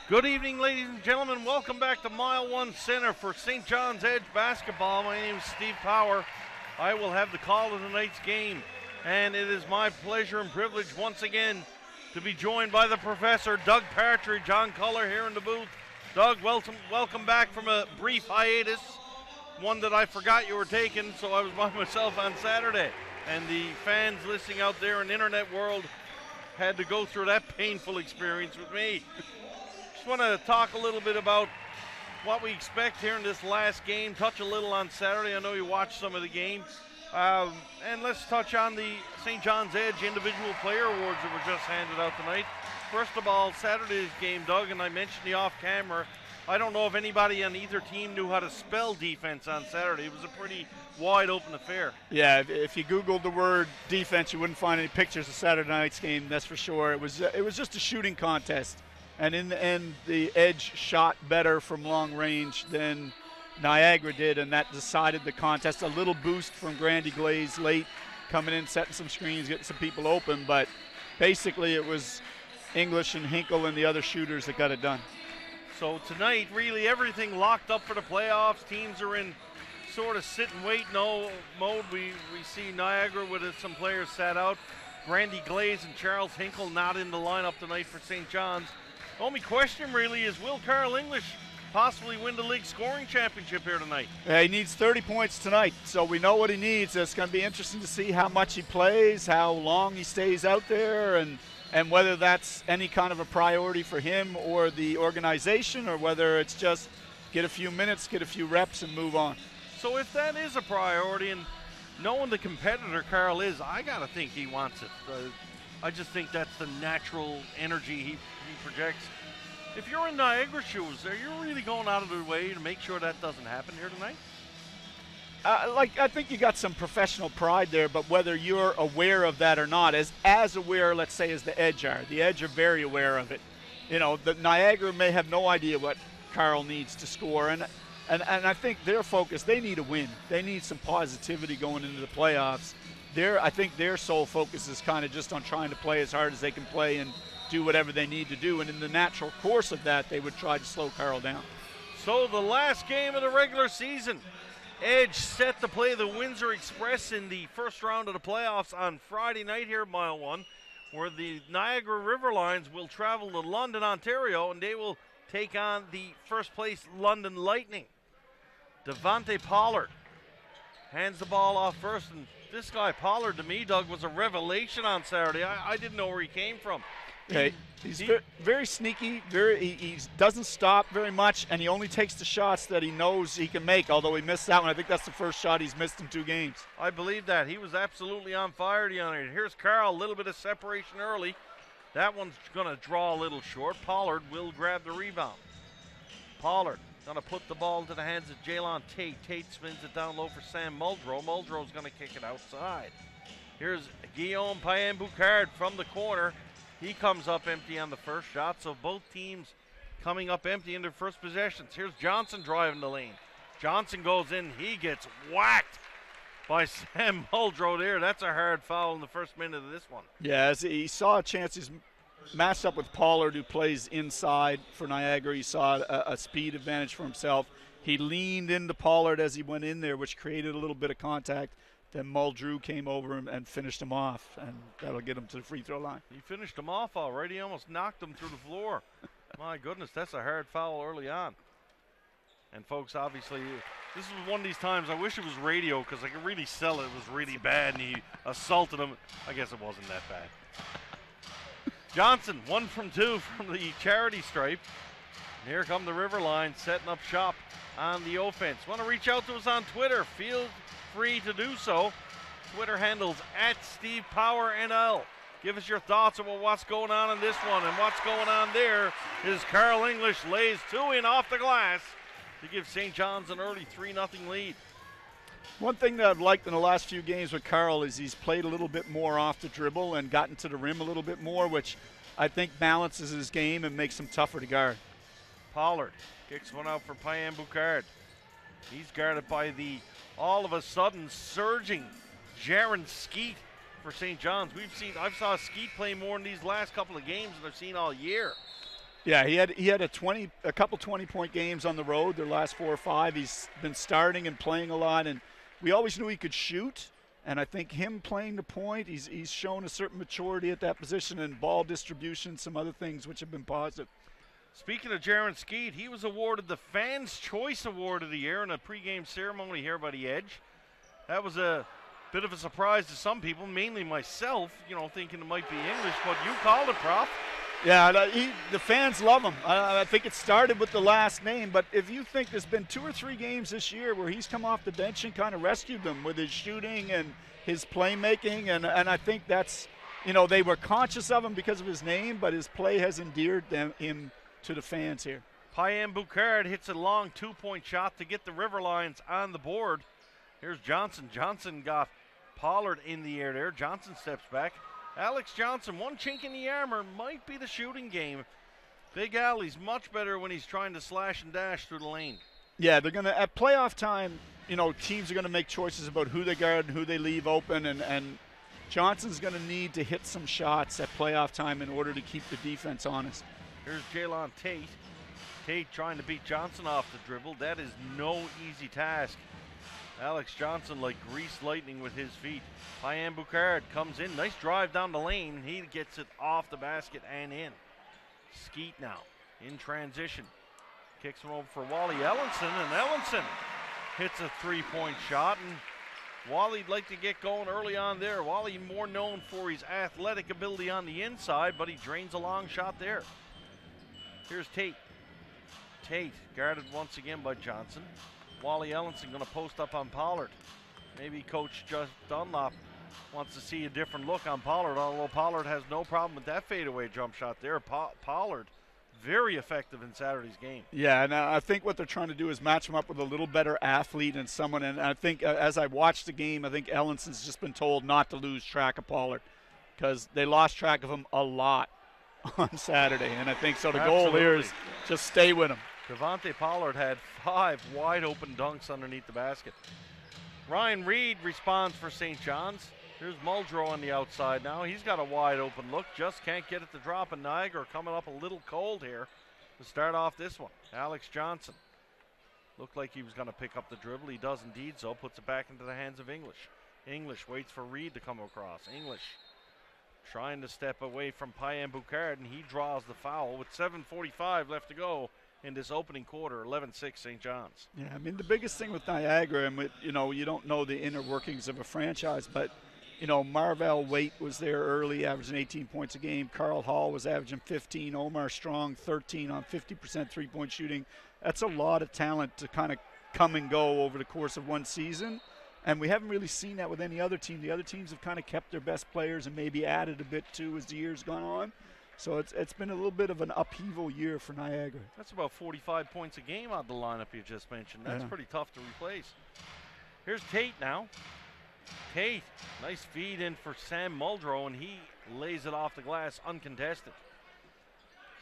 Good evening, ladies and gentlemen. Welcome back to Mile One Center for St. John's Edge basketball. My name is Steve Power. I will have the call of tonight's game, and it is my pleasure and privilege once again to be joined by the professor, Doug Partridge, on color here in the booth. Doug, welcome back from a brief hiatus, one that I forgot you were taking, so I was by myself on Saturday. And the fans listening out there in the internet world had to go through that painful experience with me. Want to talk a little bit about what we expect here in this last game, touch a little on Saturday. I know you watched some of the game. And let's touch on the St. John's Edge individual player awards that were just handed out tonight. First of all, Saturday's game, Doug, and I mentioned the off camera. I don't know if anybody on either team knew how to spell defense on Saturday. It was a pretty wide open affair. Yeah, if you Googled the word defense, you wouldn't find any pictures of Saturday night's game, that's for sure. It was just a shooting contest. And in the end, the Edge shot better from long range than Niagara did, and that decided the contest. A little boost from Grandy Glaze late, coming in, setting some screens, getting some people open, but basically it was English and Hinkle and the other shooters that got it done. So tonight, really everything locked up for the playoffs. Teams are in sort of sit and wait mode. We see Niagara with some players sat out. Grandy Glaze and Charles Hinkle not in the lineup tonight for St. John's. The only question really is, will Carl English possibly win the league scoring championship here tonight? Yeah, he needs 30 points tonight, so we know what he needs. It's going to be interesting to see how much he plays, how long he stays out there, and whether that's any kind of a priority for him or the organization, or whether it's just get a few minutes, get a few reps, and move on. So if that is a priority, and knowing the competitor Carl is, I got to think he wants it. I just think that's the natural energy he projects. If you're in Niagara shoes, are you really going out of the way to make sure that doesn't happen here tonight? I think you got some professional pride there, but whether you're aware of that or not, as aware, let's say, as the Edge are. The Edge are very aware of it. You know, the Niagara may have no idea what Carl needs to score, and I think their focus, they need a win. They need some positivity going into the playoffs. I think their sole focus is kind of just on trying to play as hard as they can play and do whatever they need to do, and in the natural course of that, they would try to slow Carl down. So the last game of the regular season, Edge set to play the Windsor Express in the first round of the playoffs on Friday night here at Mile One, where the Niagara River Lions will travel to London, Ontario, and they will take on the first place London Lightning. Devontae Pollard hands the ball off first, and this guy Pollard, to me, Doug, was a revelation on Saturday. I didn't know where he came from. Okay, he's very sneaky. He doesn't stop very much, and he only takes the shots that he knows he can make. Although he missed that one, I think that's the first shot he's missed in 2 games. I believe that. He was absolutely on fire tonight. Here's Carl, a little bit of separation early. That one's going to draw a little short. Pollard will grab the rebound. Pollard going to put the ball into the hands of Jalen Tate. Tate spins it down low for Sam Muldrow. Muldrow's going to kick it outside. Here's Guillaume Payen-Boucard from the corner. He comes up empty on the first shot, so both teams coming up empty in their first possessions. Here's Johnson driving the lane. Johnson goes in. He gets whacked by Sam Muldrow there. That's a hard foul in the first minute of this one. Yeah, as he saw a chance. He's matched up with Pollard, who plays inside for Niagara. He saw a speed advantage for himself. He leaned into Pollard as he went in there, which created a little bit of contact. Then Muldrow came over him and finished him off, and that'll get him to the free throw line. He finished him off all right. He almost knocked him through the floor. My goodness, that's a hard foul early on. And folks, obviously, this is one of these times I wish it was radio, because I could really sell it. It was really bad, and he assaulted him. I guess it wasn't that bad. Johnson, 1 from 2 from the charity stripe. And here come the River Lions setting up shop on the offense. Want to reach out to us on Twitter? Feel free to do so. Twitter handles @StevePowerNL. Give us your thoughts about what's going on in this one, and what's going on there is Carl English lays 2 in off the glass to give St. John's an early 3-0 lead. One thing that I've liked in the last few games with Carl is he's played a little bit more off the dribble and gotten to the rim a little bit more, which I think balances his game and makes him tougher to guard. Pollard kicks one out for Payen-Boucard. He's guarded by the all of a sudden surging Jaron Skeet for St. John's. I've saw Skeet play more in these last couple of games than I've seen all year. Yeah, he had a couple 20-point games on the road their last 4 or 5. He's been starting and playing a lot, and we always knew he could shoot. And I think him playing the point, he's shown a certain maturity at that position and ball distribution, some other things which have been positive. Speaking of Jaron Skeet, he was awarded the Fans' Choice Award of the Year in a pregame ceremony here by the Edge. That was a bit of a surprise to some people, mainly myself, thinking it might be English, but you called it, Prof. Yeah, the fans love him. I think it started with the last name, but if you think there's been 2 or 3 games this year where he's come off the bench and kind of rescued them with his shooting and his playmaking, and I think that's, they were conscious of him because of his name, but his play has endeared him to the fans here. Payam Boucard hits a long 2-point shot to get the River Lions on the board. Here's Johnson. Johnson got Pollard in the air there. Johnson steps back. Alex Johnson, one chink in the armor, might be the shooting game. Big Ali's much better when he's trying to slash and dash through the lane. Yeah, they're going to, at playoff time, teams are going to make choices about who they guard and who they leave open, and Johnson's going to need to hit some shots at playoff time in order to keep the defense honest. Here's Jalon Tate. Tate trying to beat Johnson off the dribble. That is no easy task. Alex Johnson like greased lightning with his feet. Payam Boucard comes in. Nice drive down the lane. He gets it off the basket and in. Skeet now in transition. Kicks him over for Wally Ellenson, and Ellenson hits a 3-point shot. And Wally'd like to get going early on there. Wally more known for his athletic ability on the inside, but he drains a long shot there. Here's Tate. Tate guarded once again by Johnson. Wally Ellenson going to post up on Pollard. Maybe Coach Just Dunlop wants to see a different look on Pollard, although Pollard has no problem with that fadeaway jump shot there. Pollard, very effective in Saturday's game. Yeah, and I think what they're trying to do is match him up with a little better athlete and someone. And I think as I watched the game, I think Ellenson's just been told not to lose track of Pollard because they lost track of him a lot on Saturday. And I think so the goal here is just stay with him. Devontae Pollard had 5 wide-open dunks underneath the basket. Ryan Reed responds for St. John's. There's Muldrow on the outside now. He's got a wide-open look. Just can't get it to drop, and Niagara coming up a little cold here to start off this one. Alex Johnson looked like he was going to pick up the dribble. He does indeed so. Puts it back into the hands of English. English waits for Reed to come across. English trying to step away from Payam Boucard, and he draws the foul with 7:45 left to go in this opening quarter. 11-6 St. John's. Yeah, I mean, the biggest thing with Niagara, and with, you don't know the inner workings of a franchise, but Marvell Waite was there early, averaging 18 points a game. Carl Hall was averaging 15. Omar Strong, 13 on 50% three-point shooting. That's a lot of talent to kind of come and go over the course of one season. And we haven't really seen that with any other team. The other teams have kind of kept their best players and maybe added a bit too as the year's gone on. So it's been a little bit of an upheaval year for Niagara. That's about 45 points a game out of the lineup you just mentioned. That's pretty tough to replace. Here's Tate now. Tate, nice feed in for Sam Muldrow, and he lays it off the glass uncontested.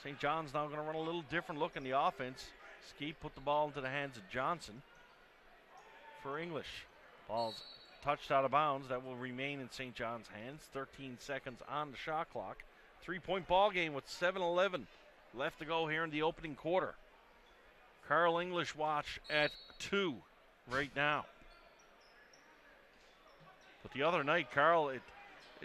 St. John's now going to run a little different look in the offense. Skeet put the ball into the hands of Johnson for English. Ball's touched out of bounds. That will remain in St. John's hands. 13 seconds on the shot clock. 3-point ball game with 7:11 left to go here in the opening quarter. Carl English watch at 2 right now. But the other night, Carl, it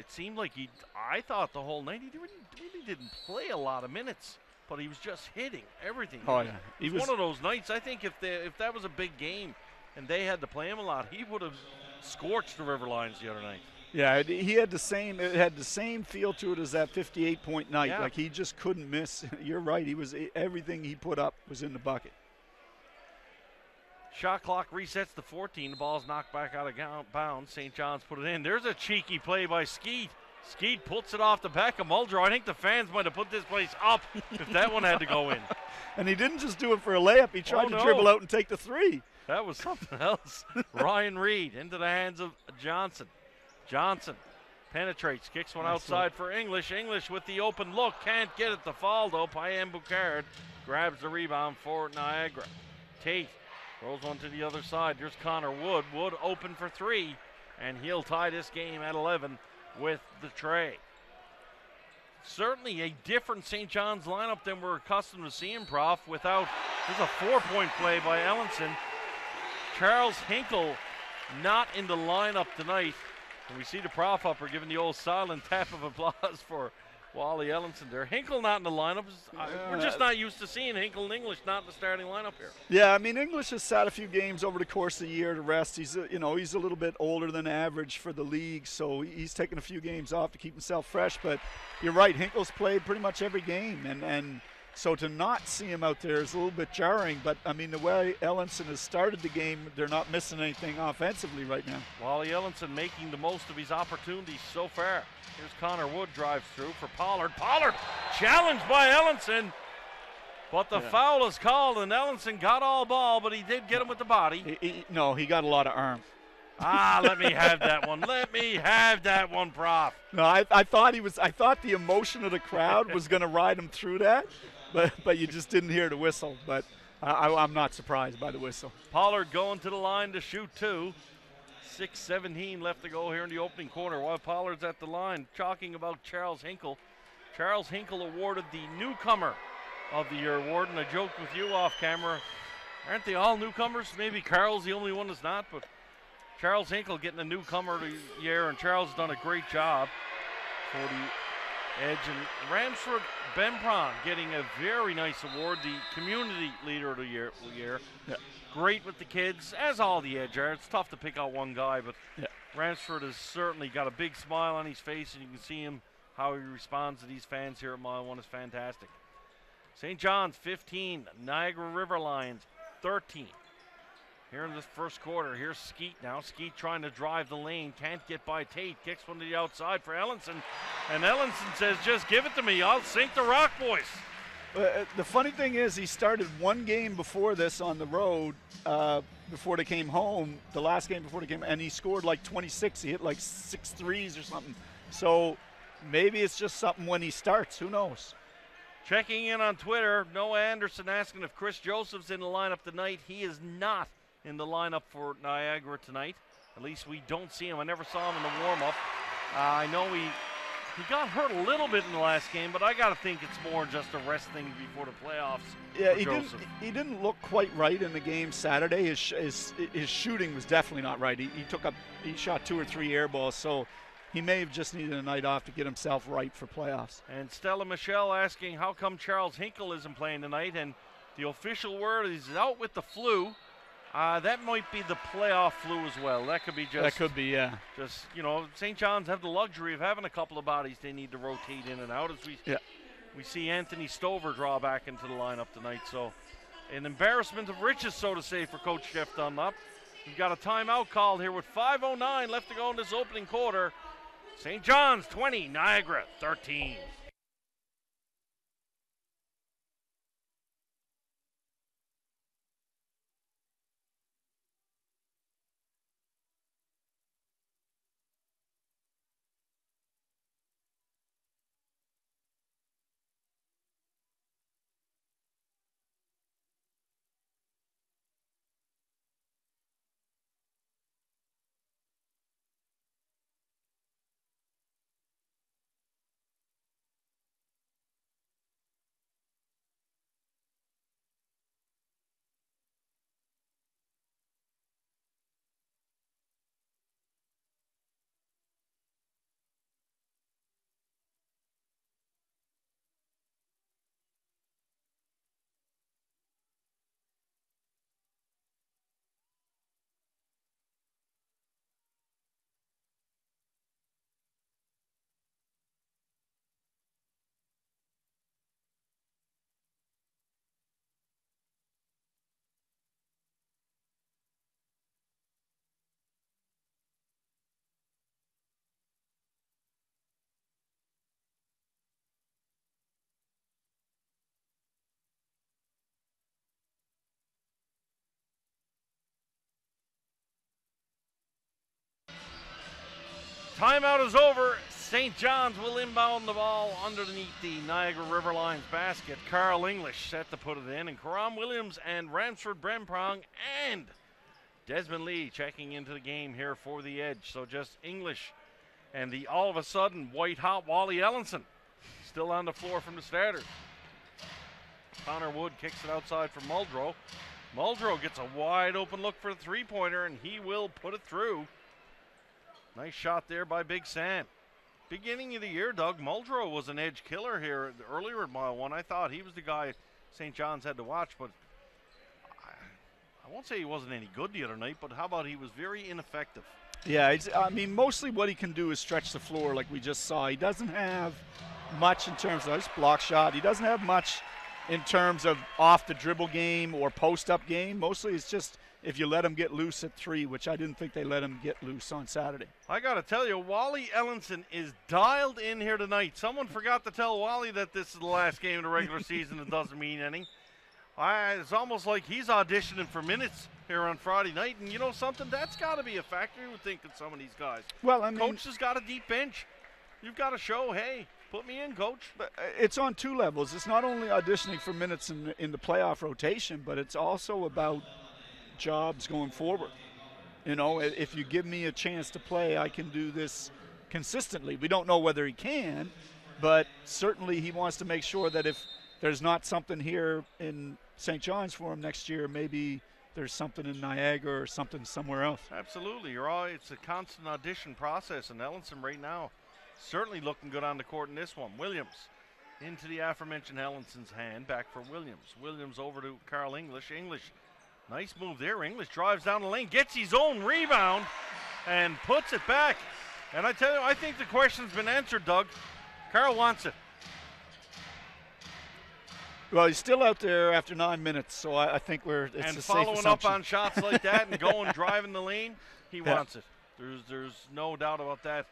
seemed like I thought the whole night he really didn't play a lot of minutes, but he was just hitting everything. Oh, yeah. It was one of those nights, I think if that was a big game and they had to play him a lot, he would have scorched the River Lions the other night. Yeah, he had the same. It had the same feel to it as that 58-point night. Yeah. Like he just couldn't miss. You're right. Everything he put up was in the bucket. Shot clock resets to 14. The ball's knocked back out of bounds. St. John's put it in. There's a cheeky play by Skeet. Skeet puts it off the back of Muldrow. I think the fans might have put this place up if that one had to go in. And he didn't just do it for a layup. He tried to dribble out and take the three. That was something else. Ryan Reed into the hands of Johnson. Johnson penetrates, kicks one outside for English. English with the open look, can't get it to fall though. Payam Boucard grabs the rebound for Niagara. Tate throws one to the other side. There's Connor Wood. Wood open for 3, and he'll tie this game at 11 with the tray. certainly a different St. John's lineup than we're accustomed to seeing, Prof. There's a 4-point play by Ellenson. Charles Hinkle not in the lineup tonight. And we see the Prof upper giving the old silent tap of applause for Wally Ellenson there. Hinkle not in the lineup. We're just not used to seeing Hinkle and English not in the starting lineup here. Yeah, I mean, English has sat a few games over the course of the year to rest. He's a little bit older than average for the league, so he's taken a few games off to keep himself fresh. But you're right, Hinkle's played pretty much every game, and so to not see him out there is a little bit jarring. But, I mean, the way Ellenson has started the game, they're not missing anything offensively right now. Wally Ellenson making the most of his opportunities so far. Here's Connor Wood, drives through for Pollard. Pollard challenged by Ellenson, but the foul is called, and Ellenson got all ball, but he did get him with the body. He got a lot of arm. Let me have that one. Let me have that one, Prof. No, I thought the emotion of the crowd was going to ride him through that, but you just didn't hear the whistle. But I'm not surprised by the whistle. Pollard going to the line to shoot two. 6:17 left to go here in the opening quarter while Pollard's at the line. Talking about Charles Hinkle. Charles Hinkle awarded the newcomer of the year award, and I joked with you off camera. Aren't they all newcomers? Maybe Carl's the only one that's not, but Charles Hinkle getting a newcomer of the year, and Charles has done a great job for the Edge. And Ramsford Benpron getting a very nice award, the community leader of the year. Yeah. Great with the kids, as all the Edge are. It's tough to pick out one guy, but Ramsford has certainly got a big smile on his face, and you can see him, how he responds to these fans here at Mile 1 is fantastic. St. John's 15, Niagara River Lions 13. Here in this first quarter, here's Skeet now. Skeet trying to drive the lane, can't get by Tate, kicks one to the outside for Ellenson, and Ellenson says, just give it to me, I'll sink the rock, boys. The funny thing is, he started one game before this on the road, before they came home, the last game before they came, and he scored like 26. He hit like 6 threes or something. So maybe it's just something when he starts. Who knows? Checking in on Twitter, Noah Anderson asking if Chris Joseph's in the lineup tonight. He is not in the lineup for Niagara tonight. At least we don't see him. I never saw him in the warm-up. I know he got hurt a little bit in the last game, but I got to think it's more just a rest thing before the playoffs. Yeah, he didn't look quite right in the game Saturday. His shooting was definitely not right. He shot 2 or 3 air balls, so he may have just needed a night off to get himself right for playoffs. And Stella Michelle asking how come Charles Hinkle isn't playing tonight, and the official word is he's out with the flu. That might be the playoff flu as well. That could be just. That could be, yeah. Just, St. John's have the luxury of having a couple of bodies they need to rotate in and out as we see Anthony Stover draw back into the lineup tonight. So an embarrassment of riches, so to say, for Coach Jeff Dunlop. We've got a timeout called here with 5:09 left to go in this opening quarter. St. John's 20, Niagara 13. Timeout is over. St. John's will inbound the ball underneath the Niagara River Lions basket. Carl English set to put it in, and Karam Williams and Ramsford Bremprong and Desmond Lee checking into the game here for the Edge. So just English and the all of a sudden white hot Wally Ellenson still on the floor from the starters. Connor Wood kicks it outside for Muldrow. Muldrow gets a wide open look for a three-pointer, and he will put it through. Nice shot there by Big Sam. Beginning of the year, Doug, Muldrow was an edge killer here earlier at Mile 1. I thought he was the guy St. John's had to watch, but I won't say he wasn't any good the other night, but how about he was very ineffective? Yeah, I mean, mostly what he can do is stretch the floor like we just saw. He doesn't have much in terms of his block shot. He doesn't have much in terms of off the dribble game or post-up game. Mostly it's just if you let him get loose at three, which I didn't think they let him get loose on Saturday. I got to tell you, Wally Ellenson is dialed in here tonight. Someone forgot to tell Wally that this is the last game of the regular season. It doesn't mean anything. It's almost like he's auditioning for minutes here on Friday night. And you know something? That's got to be a factor, you would think, in some of these guys. Well, I mean, Coach has got a deep bench. You've got to show, hey, put me in, Coach. But it's on two levels. It's not only auditioning for minutes in the playoff rotation, but it's also about jobs going forward. You know, if you give me a chance to play, I can do this consistently. We don't know whether he can, but certainly he wants to make sure that if there's not something here in St. John's for him next year, maybe there's something in Niagara or something somewhere else. Absolutely. It's a constant audition process, and Ellenson right now certainly looking good on the court in this one. Williams into the aforementioned Ellenson's hand, back for Williams. Williams over to Carl English. English, nice move there. English drives down the lane, gets his own rebound, and puts it back. And I tell you, I think the question's been answered, Doug. Carl wants it. Well, he's still out there after 9 minutes, so I think it's a safe assumption. And following up on shots like that and going, driving the lane, he wants it. There's no doubt about that.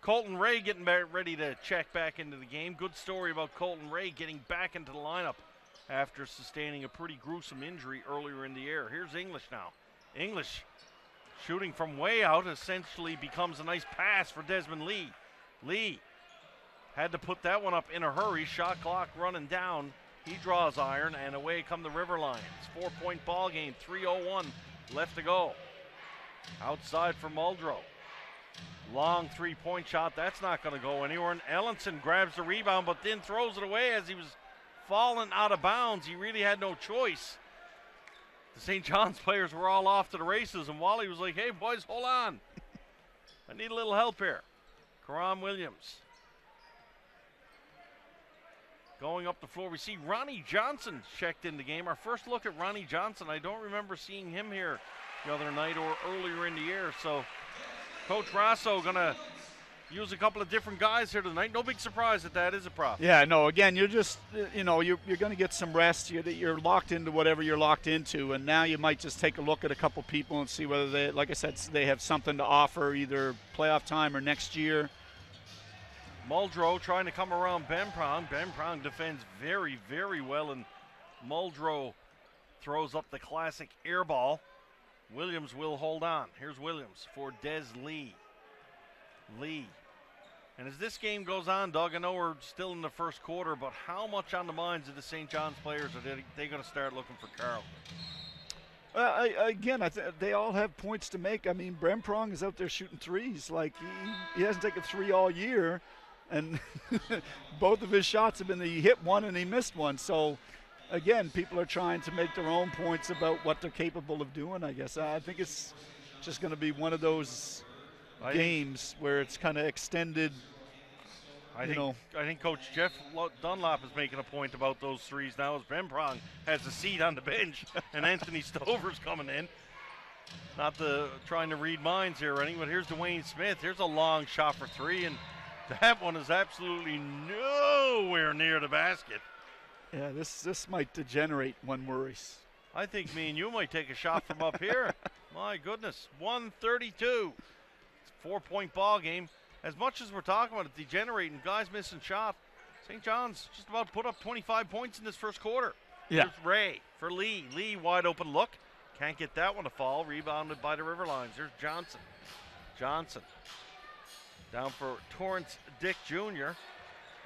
Colton Ray getting ready to check back into the game. Good story about Colton Ray getting back into the lineup after sustaining a pretty gruesome injury earlier in the year. Here's English now. English shooting from way out essentially becomes a nice pass for Desmond Lee. Lee had to put that one up in a hurry. Shot clock running down. He draws iron, and away come the River Lions. 4-point ball game, 3:01 left to go. Outside for Muldrow. Long three-point shot. That's not going to go anywhere. And Ellenson grabs the rebound, but then throws it away as he was falling out of bounds. He really had no choice. The St. John's players were all off to the races, and Wally was like, hey, boys, hold on. I need a little help here. Karam Williams. Going up the floor, we see Ronnie Johnson checked in the game. Our first look at Ronnie Johnson, I don't remember seeing him here the other night or earlier in the year. So Coach Rasso going to use a couple of different guys here tonight. No big surprise that is a prop. Yeah, no, again, you're just, you're going to get some rest. You're locked into whatever you're locked into, and now you might just take a look at a couple people and see whether they, like I said, they have something to offer either playoff time or next year. Muldrow trying to come around Benprong. Benprong defends very, very well, and Muldrow throws up the classic air ball. Williams will hold on. Here's Williams for Des Lee. Lee. And as this game goes on, Doug, I know we're still in the first quarter, but how much on the minds of the St. John's players are they going to start looking for Carl? They all have points to make. I mean, Benprong is out there shooting threes. Like, he hasn't taken three all year. And both of his shots have been he hit one and he missed one. So, again, people are trying to make their own points about what they're capable of doing, I guess. I think it's just going to be one of those games where it's kind of extended. I think Coach Jeff Dunlop is making a point about those threes now as Benprong has a seat on the bench and Anthony Stover's coming in. Not trying to read minds here or anything, but here's Dwayne Smith. Here's a long shot for three, and that one is absolutely nowhere near the basket. Yeah, this might degenerate, one worries. I think me and you might take a shot from up here. My goodness, 132. It's a 4-point ball game. As much as we're talking about it degenerating, guys missing shots, St. John's just about put up 25 points in this first quarter. Yeah. Here's Ray for Lee. Lee, wide open look. Can't get that one to fall. Rebounded by the River Lions. There's Johnson. Johnson. Down for Torrance Dick Jr.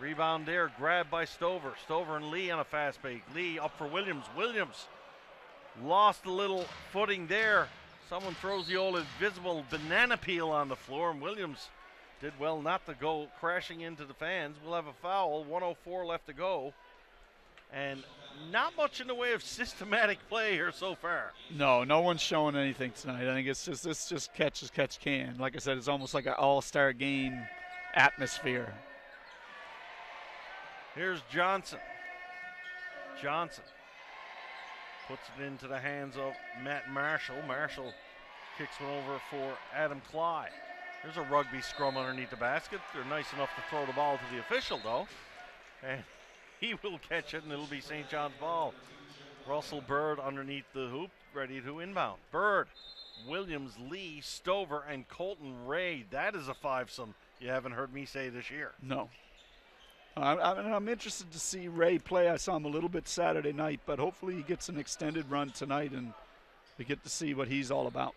Rebound there, grabbed by Stover. Stover and Lee on a fast break. Lee up for Williams. Williams lost a little footing there. Someone throws the old invisible banana peel on the floor, and Williams Did well not to go crashing into the fans. We'll have a foul, 1:04 left to go. And not much in the way of systematic play here so far. No one's showing anything tonight. I think it's just catch as catch can. Like I said, it's almost like an all-star game atmosphere. Here's Johnson. Johnson puts it into the hands of Matt Marshall. Marshall kicks one over for Adam Clyde. There's a rugby scrum underneath the basket. They're nice enough to throw the ball to the official, though. And he will catch it, and it'll be St. John's ball. Russell Bird underneath the hoop, ready to inbound. Bird, Williams, Lee, Stover, and Colton Ray. That is a fivesome you haven't heard me say this year. No. I'm interested to see Ray play. I saw him a little bit Saturday night, but hopefully he gets an extended run tonight, and we get to see what he's all about.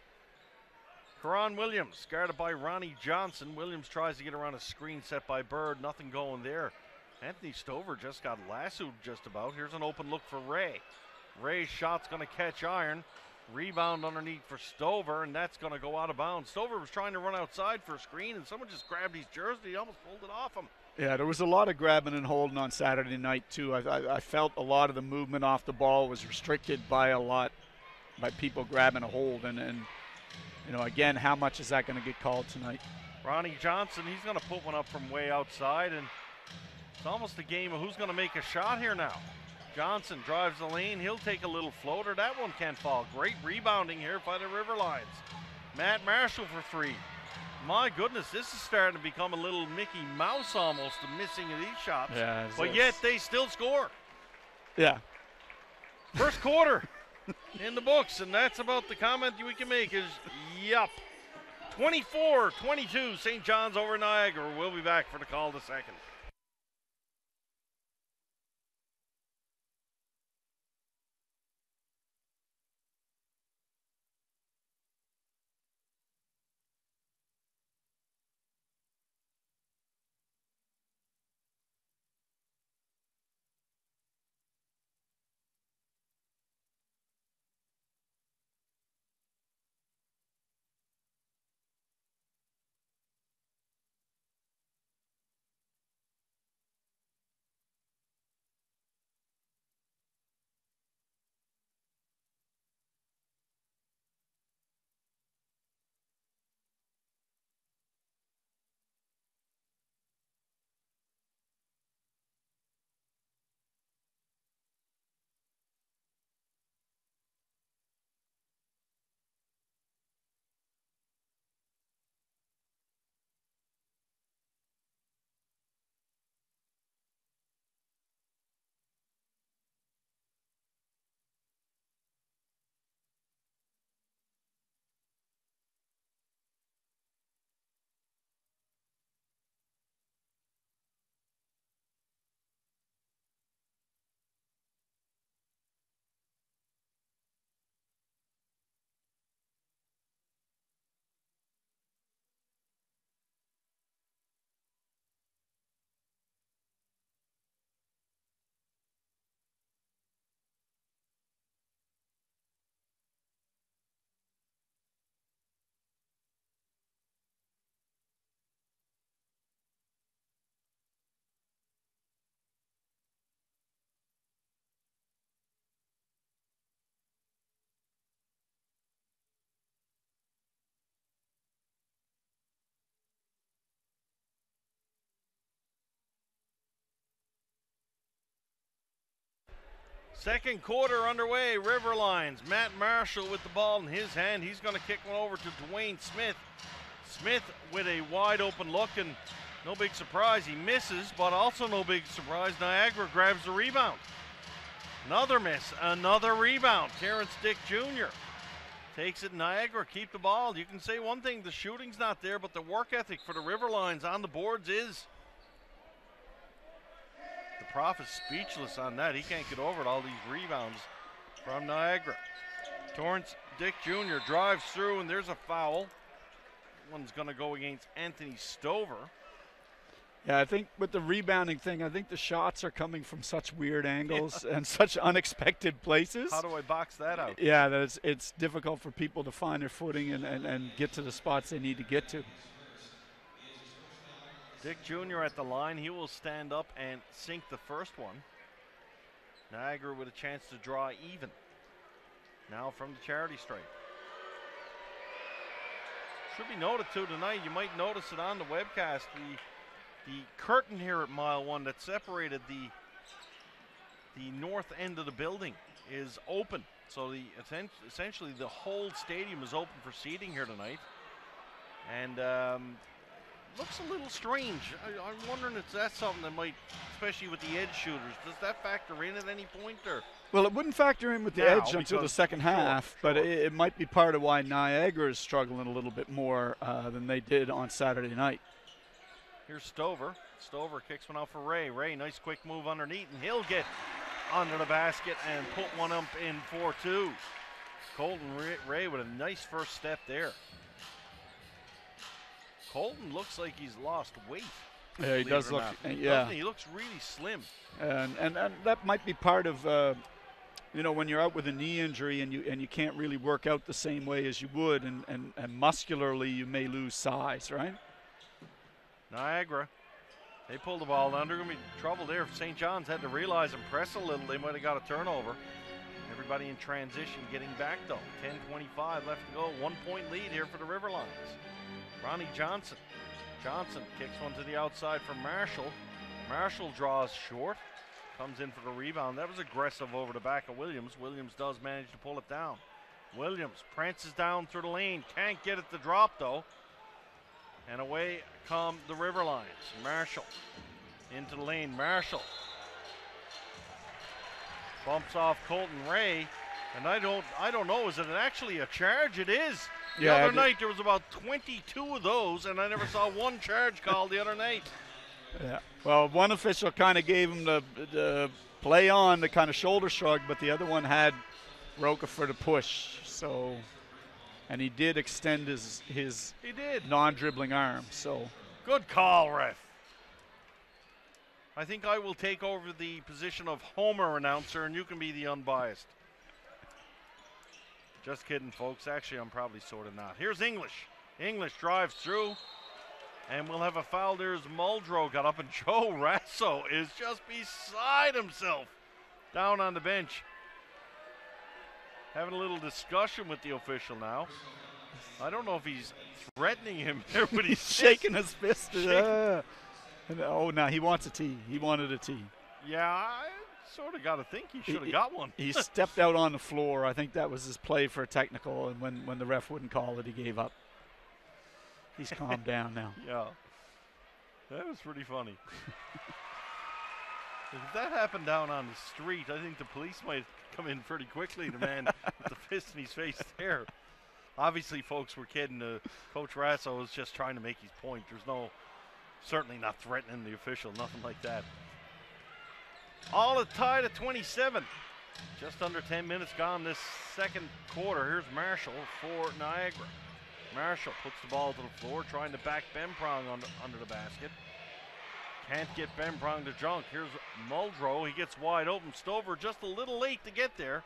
Karan Williams, guarded by Ronnie Johnson. Williams tries to get around a screen set by Bird. Nothing going there. Anthony Stover just got lassoed just about. Here's an open look for Ray. Ray's shot's going to catch iron. Rebound underneath for Stover, and that's going to go out of bounds. Stover was trying to run outside for a screen, and someone just grabbed his jersey. He almost pulled it off him. Yeah, there was a lot of grabbing and holding on Saturday night, too. I felt a lot of the movement off the ball was restricted by people grabbing a hold. And you know, again, how much is that going to get called tonight? Ronnie Johnson, he's going to put one up from way outside, and it's almost a game of who's going to make a shot here now. Johnson drives the lane. He'll take a little floater. That one can't fall. Great rebounding here by the Riverlines. Matt Marshall for three. My goodness, this is starting to become a little Mickey Mouse almost, the missing of these shots. Yeah, but yet they still score. Yeah. First quarter in the books, and that's about the comment we can make is, yup. 24-22, St. John's over Niagara. We'll be back for the call to second. Second quarter underway. Riverlines. Matt Marshall with the ball in his hand. He's going to kick one over to Dwayne Smith. Smith with a wide open look, and no big surprise, he misses, but also no big surprise, Niagara grabs the rebound. Another miss, another rebound. Terrence Dick Jr. takes it. Niagara keep the ball. You can say one thing, the shooting's not there, but the work ethic for the Riverlines on the boards is. The Prof is speechless on that. He can't get over it, all these rebounds from Niagara. Torrance Dick Jr. drives through, and there's a foul. One's going to go against Anthony Stover. Yeah, I think with the rebounding thing, I think the shots are coming from such weird angles and such unexpected places. How do I box that out? Yeah, that it's difficult for people to find their footing and get to the spots they need to get to. Dick Jr. at the line. He will stand up and sink the first one. Niagara with a chance to draw even. Now from the charity stripe. Should be noted too tonight, you might notice it on the webcast, the curtain here at Mile 1 that separated the north end of the building is open. So essentially the whole stadium is open for seating here tonight. And looks a little strange. I'm wondering if that's something that might, especially with the edge shooters, does that factor in at any point? Or? Well, it wouldn't factor in with the edge until the second half, but it might be part of why Niagara is struggling a little bit more than they did on Saturday night. Here's Stover. Stover kicks one out for Ray. Ray, nice quick move underneath, and he'll get under the basket and put one up in 4-2. Colton Ray with a nice first step there. Colton looks like he's lost weight. Yeah, he does look. Yeah, he looks really slim. And that might be part of, when you're out with a knee injury and you can't really work out the same way as you would, and muscularly you may lose size, right? Niagara, they pulled the ball down. They're going to be trouble there. If St. John's had to realize and press a little, they might have got a turnover. Everybody in transition getting back though. 10:25 left to go. 1 point lead here for the River Lions. Ronnie Johnson. Johnson kicks one to the outside for Marshall. Marshall draws short. Comes in for the rebound. That was aggressive over the back of Williams. Williams does manage to pull it down. Williams prances down through the lane. Can't get it to drop though. And away come the River Lions. Marshall into the lane. Marshall bumps off Colton Ray. And I don't know, is it actually a charge? It is. The other night there was about 22 of those, and I never saw one charge called the other night. Yeah. Well, one official kind of gave him the play on, the kind of shoulder shrug, but the other one had Roca for the push. So, and he did extend his non-dribbling arm. So good call, ref. I think I will take over the position of Homer announcer, and you can be the unbiased. Just kidding, folks. Actually, I'm probably sort of not. Here's English. English drives through, and we'll have a foul there as Muldrow got up, and Joe Rasso is just beside himself down on the bench. Having a little discussion with the official now. I don't know if he's threatening him here, but he's shaking his fist. Oh, no, he wants a tee. He wanted a tee. Yeah, I sort of got to think he should have got one. He stepped out on the floor. I think that was his play for a technical, and when the ref wouldn't call it, he gave up. He's calmed down now. Yeah, that was pretty funny. If that happened down on the street, I think the police might come in pretty quickly. The man with the fist in his face there. Obviously, folks, we're kidding. Coach Rasso was just trying to make his point. There's certainly not threatening the official, nothing like that. All is tied at 27. Just under 10 minutes gone this second quarter. Here's Marshall for Niagara. Marshall puts the ball to the floor, trying to back Bemprong under the basket. Can't get Bemprong to junk. Here's Muldrow. He gets wide open. Stover just a little late to get there.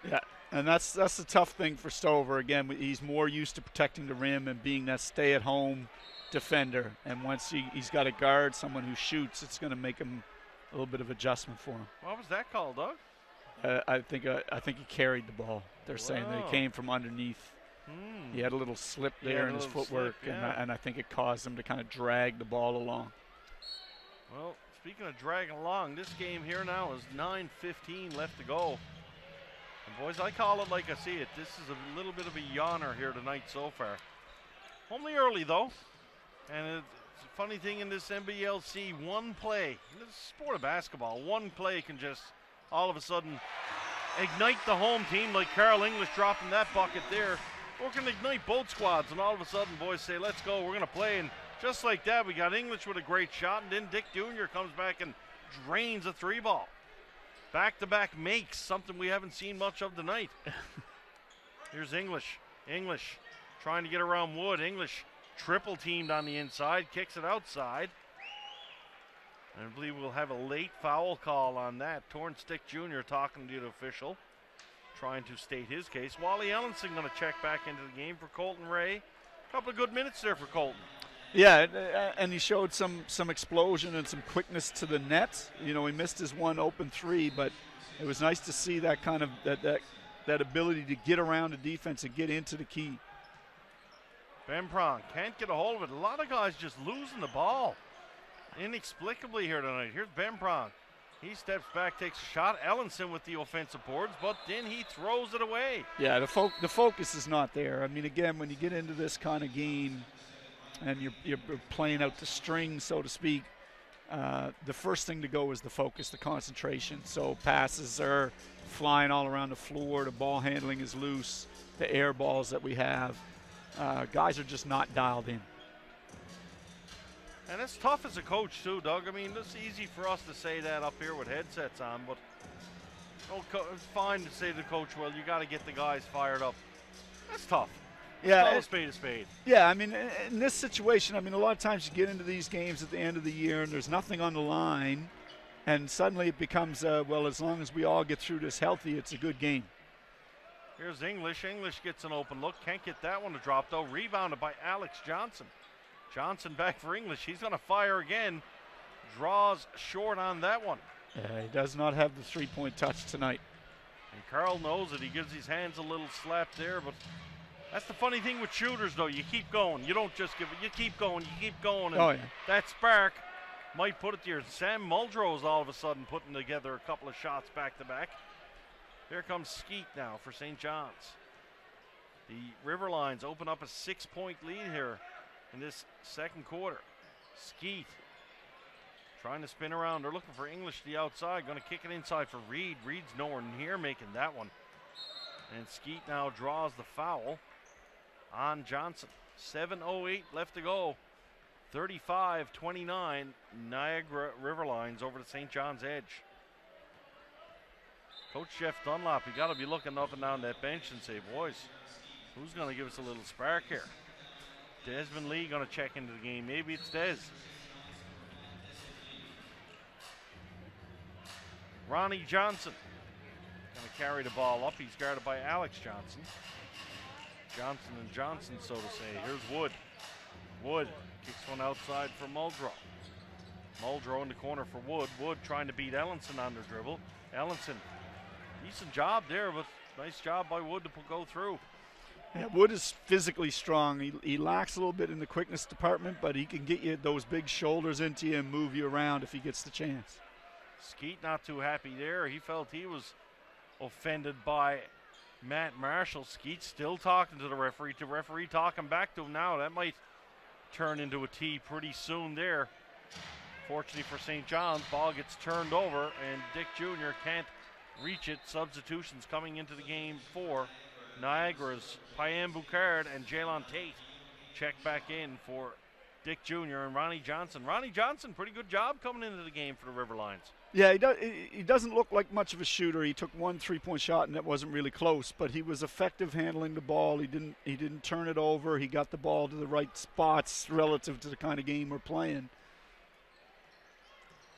Yeah, and that's the tough thing for Stover. Again, he's more used to protecting the rim and being that stay-at-home defender. And once he's got to guard someone who shoots, it's going to make him a little bit of adjustment for him. What was that called, Doug? I think he carried the ball. They're saying that he came from underneath. He had a little slip there in his footwork, and I think it caused him to kind of drag the ball along. Well, speaking of dragging along, this game here now is 9:15 left to go. And boys, I call it like I see it. This is a little bit of a yawner here tonight so far. Only early though, and it's a funny thing in this NBLC, one play, in the sport of basketball, one play can just all of a sudden ignite the home team, like Carl English dropping that bucket there, or can ignite both squads, and all of a sudden boys say, let's go, we're going to play. And just like that, we got English with a great shot, and then Dick Jr. comes back and drains a three ball. Back-to-back makes, something we haven't seen much of tonight. Here's English. English trying to get around Wood. English triple teamed on the inside, kicks it outside. And I believe we'll have a late foul call on that. Torrance Dick Jr. talking to the official, trying to state his case. Wally Ellenson going to check back into the game for Colton Ray. A couple of good minutes there for Colton. Yeah, and he showed some explosion and some quickness to the net. You know, he missed his one open three, but it was nice to see that kind of that ability to get around the defense and get into the key. Ben Prong can't get a hold of it. A lot of guys just losing the ball inexplicably here tonight. Here's Ben Prong. He steps back, takes a shot. Ellenson with the offensive boards, but then he throws it away. Yeah, the focus is not there. I mean, again, when you get into this kind of game and you're playing out the string, so to speak, the first thing to go is the focus, the concentration. So passes are flying all around the floor. The ball handling is loose. The air balls that we have, guys are just not dialed in. And it's tough as a coach too, Doug. I mean, it's easy for us to say that up here with headsets on, but it's fine to say to the coach, well, you got to get the guys fired up. That's tough. Yeah, call a spade a spade. Yeah, I mean, in this situation, I mean, a lot of times you get into these games at the end of the year and there's nothing on the line, and suddenly it becomes, well, as long as we all get through this healthy, it's a good game. Here's English. English gets an open look. Can't get that one to drop, though. Rebounded by Alex Johnson. Johnson back for English. He's going to fire again. Draws short on that one. Yeah, he does not have the three-point touch tonight. And Carl knows it. He gives his hands a little slap there, but that's the funny thing with shooters, though. You keep going. You don't just give it. You keep going. You keep going. And that spark might put it to your. Sam Muldrow's all of a sudden putting together a couple of shots back-to-back. Here comes Skeet now for St. John's. The Riverlines open up a 6-point lead here in this second quarter. Skeet trying to spin around. They're looking for English to the outside. Going to kick it inside for Reed. Reed's nowhere near making that one. And Skeet now draws the foul on Johnson. 7:08 left to go. 35-29. Niagara Riverlines over to St. John's Edge. Coach Jeff Dunlop, you got to be looking up and down that bench and say, boys, who's going to give us a little spark here? Desmond Lee going to check into the game. Maybe it's Des. Ronnie Johnson going to carry the ball up. He's guarded by Alex Johnson. Johnson and Johnson, so to say. Here's Wood. Wood kicks one outside for Muldrow. Muldrow in the corner for Wood. Wood trying to beat Ellenson on the dribble. Ellenson, decent job there, but nice job by Wood to go through. Yeah, Wood is physically strong. He lacks a little bit in the quickness department, but he can get you those big shoulders into you and move you around if he gets the chance. Skeet not too happy there. He felt he was offended by Matt Marshall. Skeet still talking to the referee. The referee talking back to him now. That might turn into a tee pretty soon there. Fortunately for St. John's, ball gets turned over, and Dick Jr. can't reach it. Substitutions coming into the game for Niagara's Payam Boucard and Jalen Tate check back in for Dick Jr. and Ronnie Johnson. Ronnie Johnson, pretty good job coming into the game for the Riverlines. Yeah, he doesn't look like much of a shooter. He took one three-point shot and that wasn't really close, but he was effective handling the ball. He didn't turn it over. He got the ball to the right spots relative to the kind of game we're playing.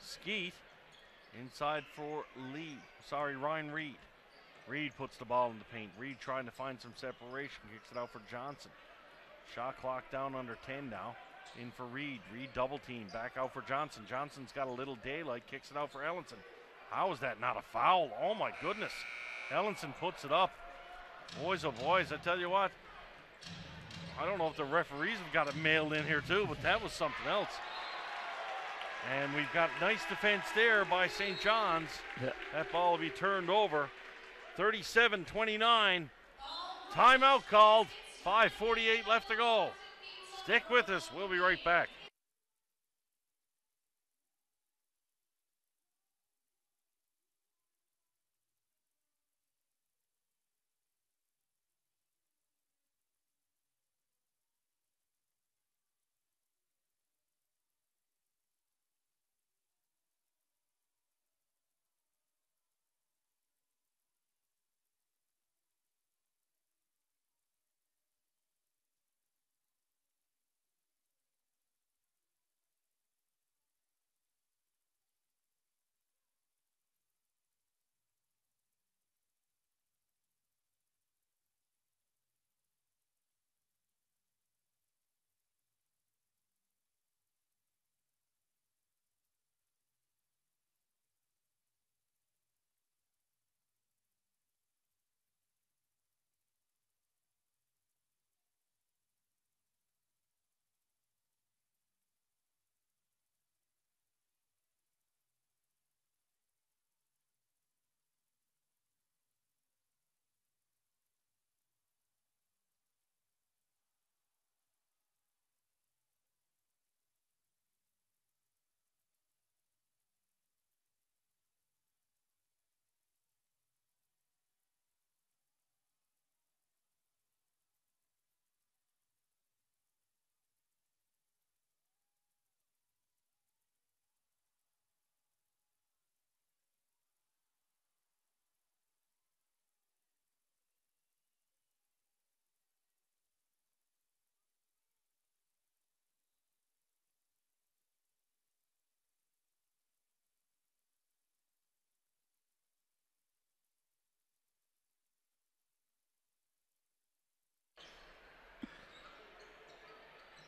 Skeet inside for Ryan Reed. Reed puts the ball in the paint. Reed trying to find some separation, kicks it out for Johnson. Shot clock down under 10 now. In for Reed. Reed double team. Back out for Johnson. Johnson's got a little daylight. Kicks it out for Ellenson. How is that not a foul? Oh my goodness. Ellenson puts it up. Boys, oh boys, I tell you what. I don't know if the referees have got it mailed in here too, but that was something else. And we've got nice defense there by St. John's. Yeah. That ball will be turned over. 37-29. Timeout called. 5:48 left to go. Stick with us. We'll be right back.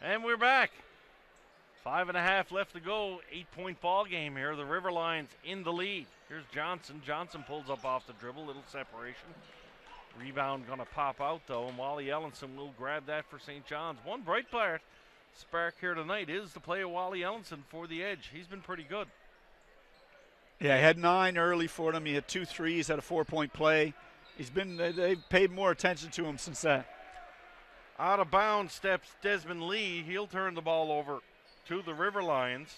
And we're back. 5.5 left to go. 8-point ball game here. The River Lions in the lead. Here's Johnson. Johnson pulls up off the dribble. Little separation. Rebound going to pop out, though, and Wally Ellenson will grab that for St. John's. One bright spark here tonight is the play of Wally Ellenson for the Edge. He's been pretty good. Yeah, he had 9 early for them. He had 2 threes, had a 4-point play. They've paid more attention to him since that. Out of bounds steps Desmond Lee. He'll turn the ball over to the River Lions.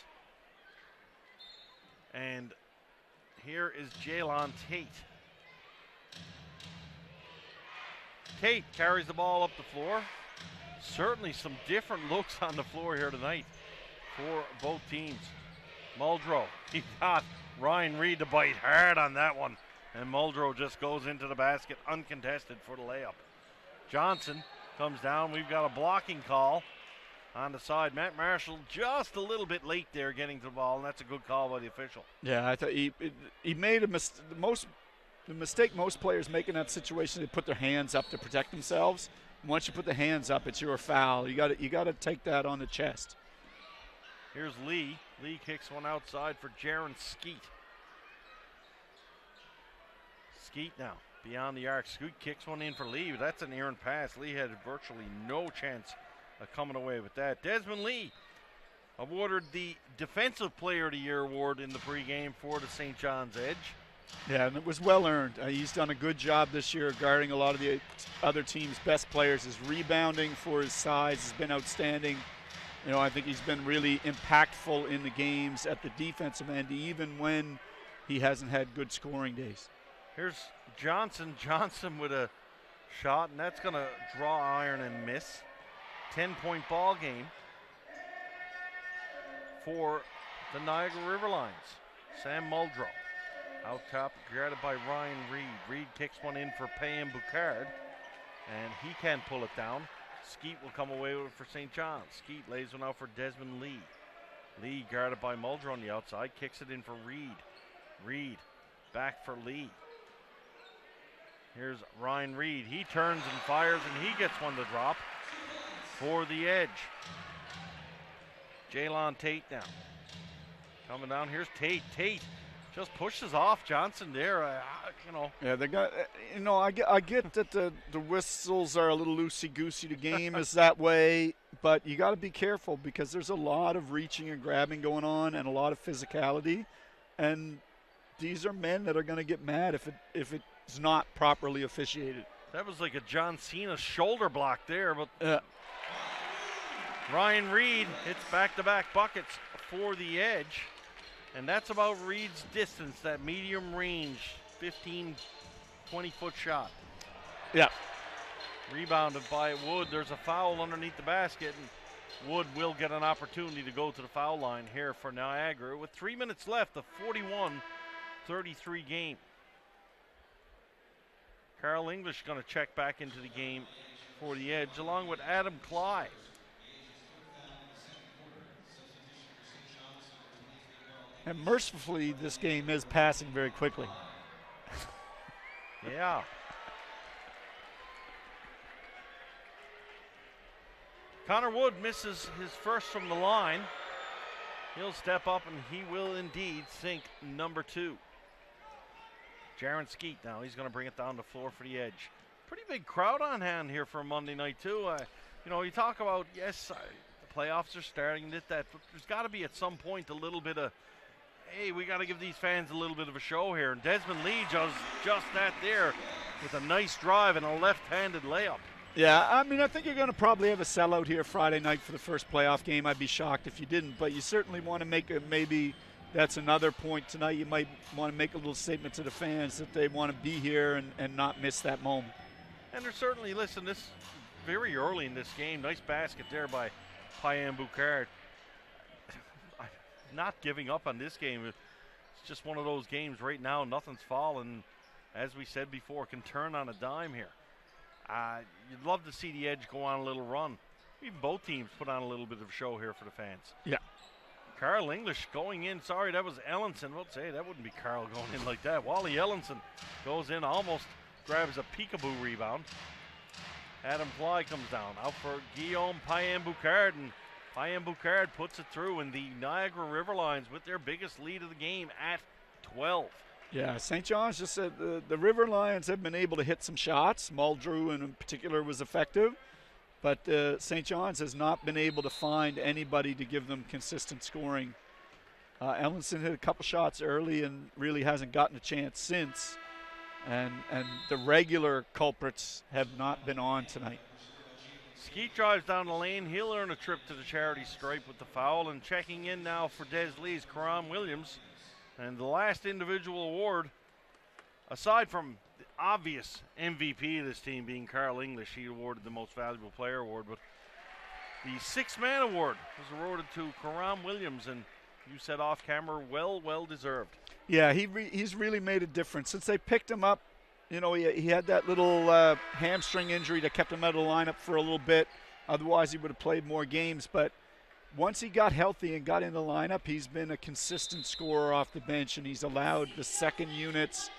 And here is Jalon Tate. Tate carries the ball up the floor. Certainly some different looks on the floor here tonight for both teams. Muldrow, he got Ryan Reed to bite hard on that one. And Muldrow just goes into the basket uncontested for the layup. Johnson comes down. We've got a blocking call on the side. Matt Marshall just a little bit late there getting to the ball, and that's a good call by the official. Yeah, I thought he made the mistake most players make in that situation. They put their hands up to protect themselves. And once you put the hands up, it's your foul. You got to take that on the chest. Here's Lee. Lee kicks one outside for Jaron Skeet. Skeet now beyond the arc. Skeet kicks one in for Lee, but that's an errant pass. Lee had virtually no chance of coming away with that. Desmond Lee awarded the Defensive Player of the Year award in the pregame for the St. John's Edge. Yeah, and it was well earned. He's done a good job this year guarding a lot of the other team's best players. His rebounding for his size has been outstanding. You know, I think he's been really impactful in the games at the defensive end, even when he hasn't had good scoring days. Here's Johnson. Johnson with a shot, and that's going to draw iron and miss. 10-point ball game for the Niagara River Lions. Sam Muldrow. Out top, guarded by Ryan Reed. Reed kicks one in for Payne Boucard, and he can't pull it down. Skeet will come away with it for St. John's. Skeet lays one out for Desmond Lee. Lee guarded by Muldrow on the outside, kicks it in for Reed. Reed back for Lee. Here's Ryan Reed. He turns and fires, and he gets one to drop for the Edge. Jalon Tate now. Coming down, here's Tate. Tate just pushes off Johnson there, Yeah, they got. I get that the whistles are a little loosey-goosey. The game is that way, but you got to be careful because there's a lot of reaching and grabbing going on and a lot of physicality, and these are men that are going to get mad if it's not properly officiated. That was like a John Cena shoulder block there, but Ryan Reed hits back-to-back buckets for the Edge. And that's about Reed's distance, that medium range, 15, 20-foot shot. Yeah. Rebounded by Wood. There's a foul underneath the basket, and Wood will get an opportunity to go to the foul line here for Niagara. With 3 minutes left, the 41-33 game. Carl English going to check back into the game for the Edge, along with Adam Clyde. And mercifully, this game is passing very quickly. Yeah. Connor Wood misses his first from the line. He'll step up, and he will indeed sink number 2. Jaron Skeet now. He's going to bring it down the floor for the Edge. Pretty big crowd on hand here for Monday night, too. You talk about, yes, the playoffs are starting, but there's got to be at some point a little bit of, hey, we got to give these fans a little bit of a show here. And Desmond Lee does just that there with a nice drive and a left-handed layup. Yeah, I mean, I think you're going to probably have a sellout here Friday night for the first playoff game. I'd be shocked if you didn't, but you certainly want to make maybe that's another point tonight. You might want to make a little statement to the fans that they want to be here and not miss that moment. And there's certainly, listen, this very early in this game, nice basket there by Payne Boucard. Not giving up on this game. It's just one of those games right now, nothing's falling. As we said before, can turn on a dime here. You'd love to see the Edge go on a little run. Even both teams put on a little bit of a show here for the fans. Yeah. Carl English going in. Sorry, that was Ellenson. We'll say that wouldn't be Carl going in like that. Wally Ellenson goes in, almost grabs a peekaboo rebound. Adam Fly comes down. Out for Guillaume Payen-Boucard, and Payen-Boucard puts it through, and the Niagara Riverlions with their biggest lead of the game at 12. Yeah, St. John's just said the River Lions have been able to hit some shots. Muldrew in particular was effective, but St. John's has not been able to find anybody to give them consistent scoring. Ellenson hit a couple shots early and really hasn't gotten a chance since, and the regular culprits have not been on tonight. Skeet drives down the lane. He'll earn a trip to the charity stripe with the foul, and checking in now for Des Lee's Karam Williams. And the last individual award, aside from the obvious MVP of this team being Carl English, he awarded the Most Valuable Player award, but the Sixth Man award was awarded to Karam Williams, and you said off camera, well deserved. Yeah, he's really made a difference. Since they picked him up, you know, he had that little hamstring injury that kept him out of the lineup for a little bit. Otherwise, he would have played more games, but once he got healthy and got in the lineup, he's been a consistent scorer off the bench, and he's allowed the second units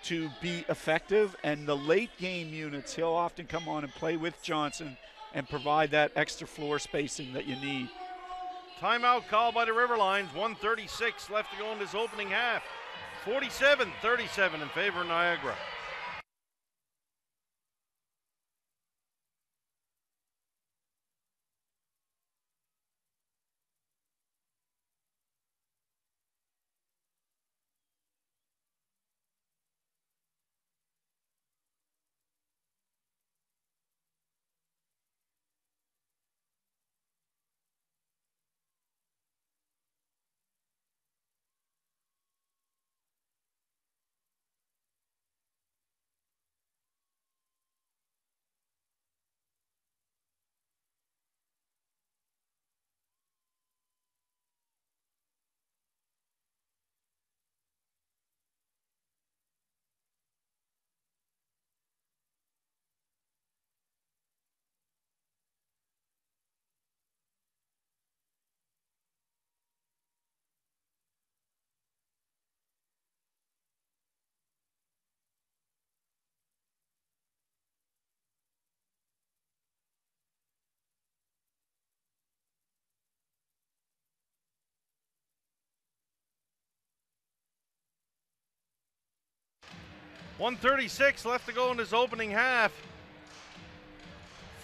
to be effective. And the late game units, he'll often come on and play with Johnson and provide that extra floor spacing that you need. Timeout called by the Riverlions. 1:36 left to go in this opening half. 47-37 in favor of Niagara. .136 left to go in this opening half.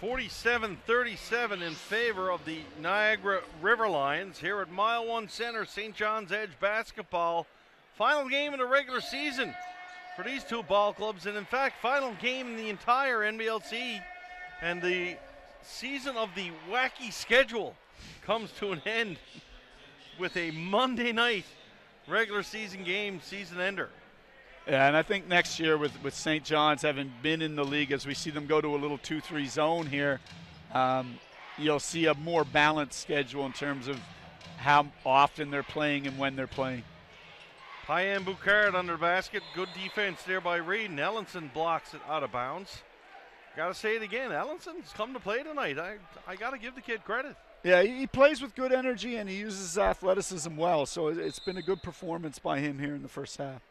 47-37 in favor of the Niagara Riverlions here at Mile One Center, St. John's Edge basketball. Final game of the regular season for these two ball clubs, and in fact, final game in the entire NBLC. And the season of the wacky schedule comes to an end with a Monday night regular season game, season ender. Yeah, and I think next year with St. John's having been in the league, as we see them go to a little 2-3 zone here, you'll see a more balanced schedule in terms of how often they're playing and when they're playing. Payen-Boucard under the basket. Good defense there by Reed, and Ellenson blocks it out of bounds. Got to say it again, Ellenson's come to play tonight. I got to give the kid credit. Yeah, he plays with good energy, and he uses athleticism well, so it's been a good performance by him here in the first half.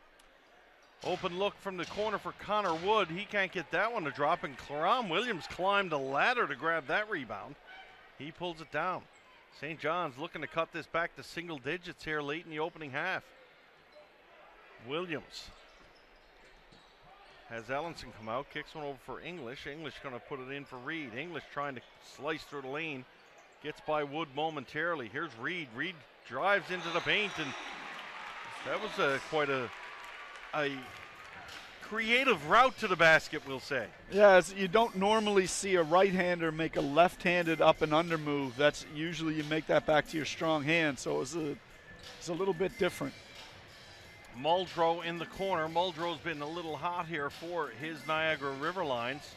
Open look from the corner for Connor Wood. He can't get that one to drop, and Karam Williams climbed a ladder to grab that rebound. He pulls it down. St. John's looking to cut this back to single digits here late in the opening half. Williams has Ellenson come out, kicks one over for English. English going to put it in for Reed. English trying to slice through the lane. Gets by Wood momentarily. Here's Reed. Reed drives into the paint, and that was quite a creative route to the basket, we'll say. Yeah, you don't normally see a right-hander make a left-handed up and under move. That's usually you make that back to your strong hand, so it's a little bit different. Muldrow in the corner. Muldrow's been a little hot here for his Niagara Riverlions.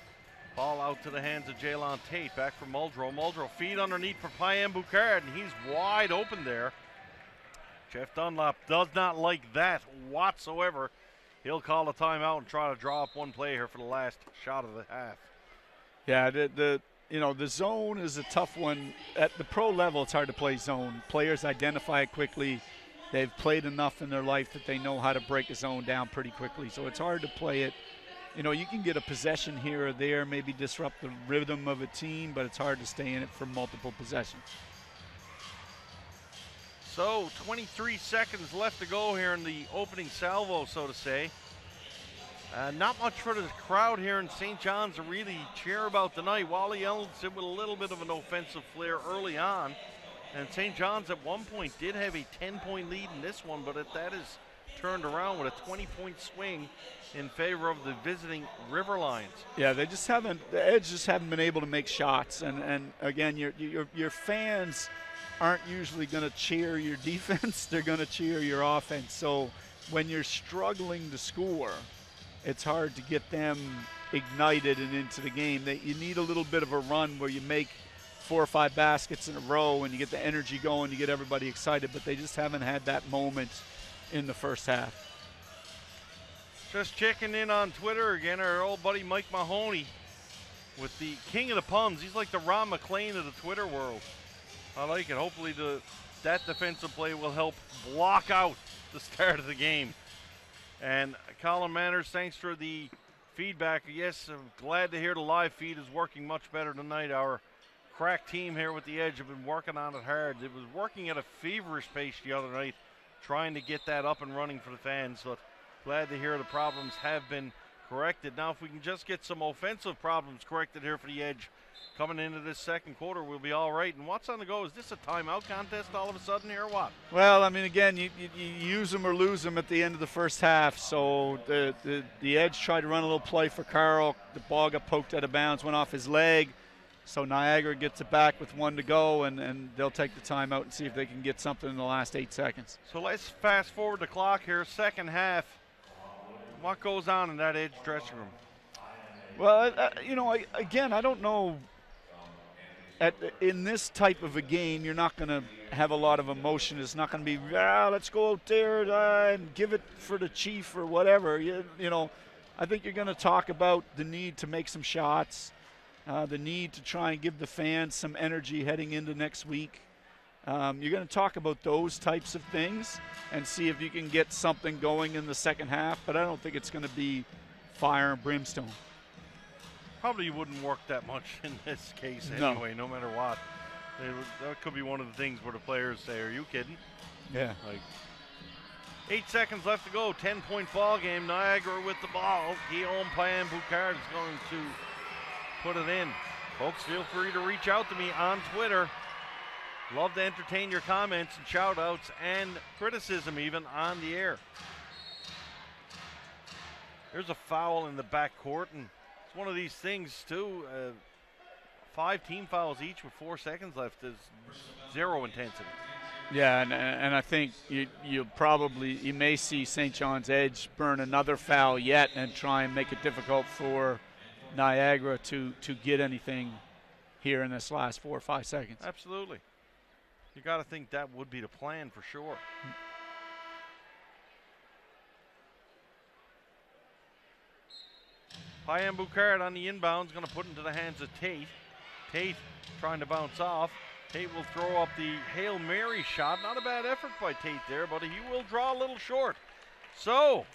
Ball out to the hands of Jaylon Tate. Back for Muldrow. Muldrow feed underneath for Payen-Boucard, and he's wide open there. Jeff Dunlop does not like that whatsoever. He'll call a timeout and try to draw up one play here for the last shot of the half. Yeah, the zone is a tough one. At the pro level, it's hard to play zone. Players identify it quickly. They've played enough in their life that they know how to break a zone down pretty quickly. So it's hard to play it you know, you can get a possession here or there, maybe disrupt the rhythm of a team, but it's hard to stay in it for multiple possessions. So 23 seconds left to go here in the opening salvo, so to say. Not much for the crowd here in St. John's to really cheer about tonight. Wally Ellison with a little bit of an offensive flair early on. And St. John's at one point did have a 10-point lead in this one, but that is turned around with a 20-point swing in favor of the visiting River Lions. Yeah, they just haven't, the Edge just haven't been able to make shots. And again, your fans aren't usually going to cheer your defense. They're going to cheer your offense. So when you're struggling to score, it's hard to get them ignited and into the game. You need a little bit of a run where you make 4 or 5 baskets in a row and you get the energy going, you get everybody excited, but they just haven't had that moment in the first half. Just checking in on Twitter again, our old buddy Mike Mahoney with the king of the puns. He's like the Ron McLean of the Twitter world. I like it. Hopefully that defensive play will help block out the start of the game. And Colin Manners, thanks for the feedback. Yes, I'm glad to hear the live feed is working much better tonight. Our crack team here with the Edge have been working on it hard. It was working at a feverish pace the other night, trying to get that up and running for the fans. So glad to hear the problems have been corrected. Now, if we can just get some offensive problems corrected here for the Edge coming into this second quarter, we'll be all right. And what's on the go? Is this a timeout contest all of a sudden here or what? Well, I mean, again, you use them or lose them at the end of the first half. So the Edge tried to run a little play for Carl. The ball got poked out of bounds, went off his leg. So Niagara gets it back with 1 to go, and they'll take the timeout and see if they can get something in the last 8 seconds. So let's fast forward the clock here. Second half. What goes on in that Edge dressing room? Well, you know, again, I don't know. In this type of a game, you're not going to have a lot of emotion. It's not going to be, let's go out there and give it for the Chief or whatever. You know, I think you're going to talk about the need to make some shots, the need to try and give the fans some energy heading into next week. You're going to talk about those types of things and see if you can get something going in the second half, but I don't think it's going to be fire and brimstone. Probably wouldn't work that much in this case anyway, no matter what. That could be one of the things where the players say, are you kidding? Yeah. Like 8 seconds left to go, 10-point ball game. Niagara with the ball. Guillaume Payan-Boucard is going to put it in. Folks, feel free to reach out to me on Twitter. Love to entertain your comments and shout-outs and criticism even on the air. There's a foul in the backcourt, and it's one of these things, too. 5 team fouls each with 4 seconds left is zero intensity. Yeah, and I think you may see St. John's Edge burn another foul yet and try and make it difficult for Niagara to get anything here in this last 4 or 5 seconds. Absolutely. You got to think that would be the plan for sure. Payan-Boucard on the inbound is going to put into the hands of Tate. Tate trying to bounce off. Tate will throw up the Hail Mary shot. Not a bad effort by Tate there, but he will draw a little short. So,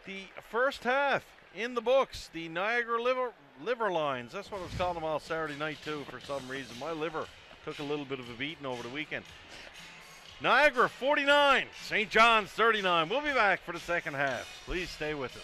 the first half in the books. The Niagara liver Lions. That's what I was calling them all Saturday night, too, for some reason. My liver took a little bit of a beating over the weekend. Niagara 49, St. John's 39. We'll be back for the second half. Please stay with us.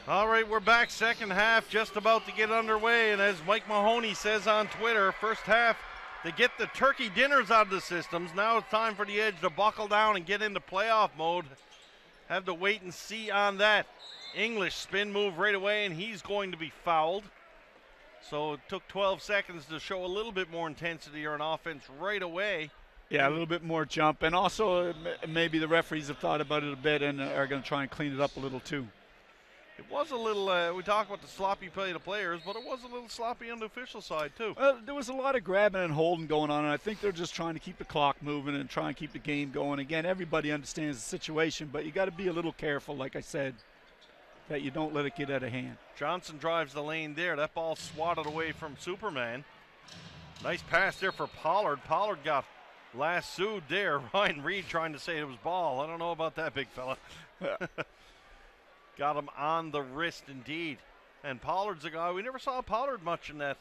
All right, we're back. Second half just about to get underway. And as Mike Mahoney says on Twitter, first half, they get the turkey dinners out of the systems. Now it's time for the Edge to buckle down and get into playoff mode. Have to wait and see on that. English spin move right away, and he's going to be fouled. So it took 12 seconds to show a little bit more intensity on offense right away. Yeah, a little bit more jump. And also maybe the referees have thought about it a bit and are going to try and clean it up a little too. It was a little, we talk about the sloppy play of the players, but it was a little sloppy on the official side, too. There was a lot of grabbing and holding going on, and I think they're just trying to keep the clock moving and try and keep the game going. Again, everybody understands the situation, but you got to be a little careful, like I said, that you don't let it get out of hand. Johnson drives the lane there. That ball swatted away from Superman. Nice pass there for Pollard. Pollard got lassoed there. Ryan Reed trying to say it was ball. I don't know about that, big fella. Got him on the wrist indeed. And Pollard's a guy, we never saw Pollard much in that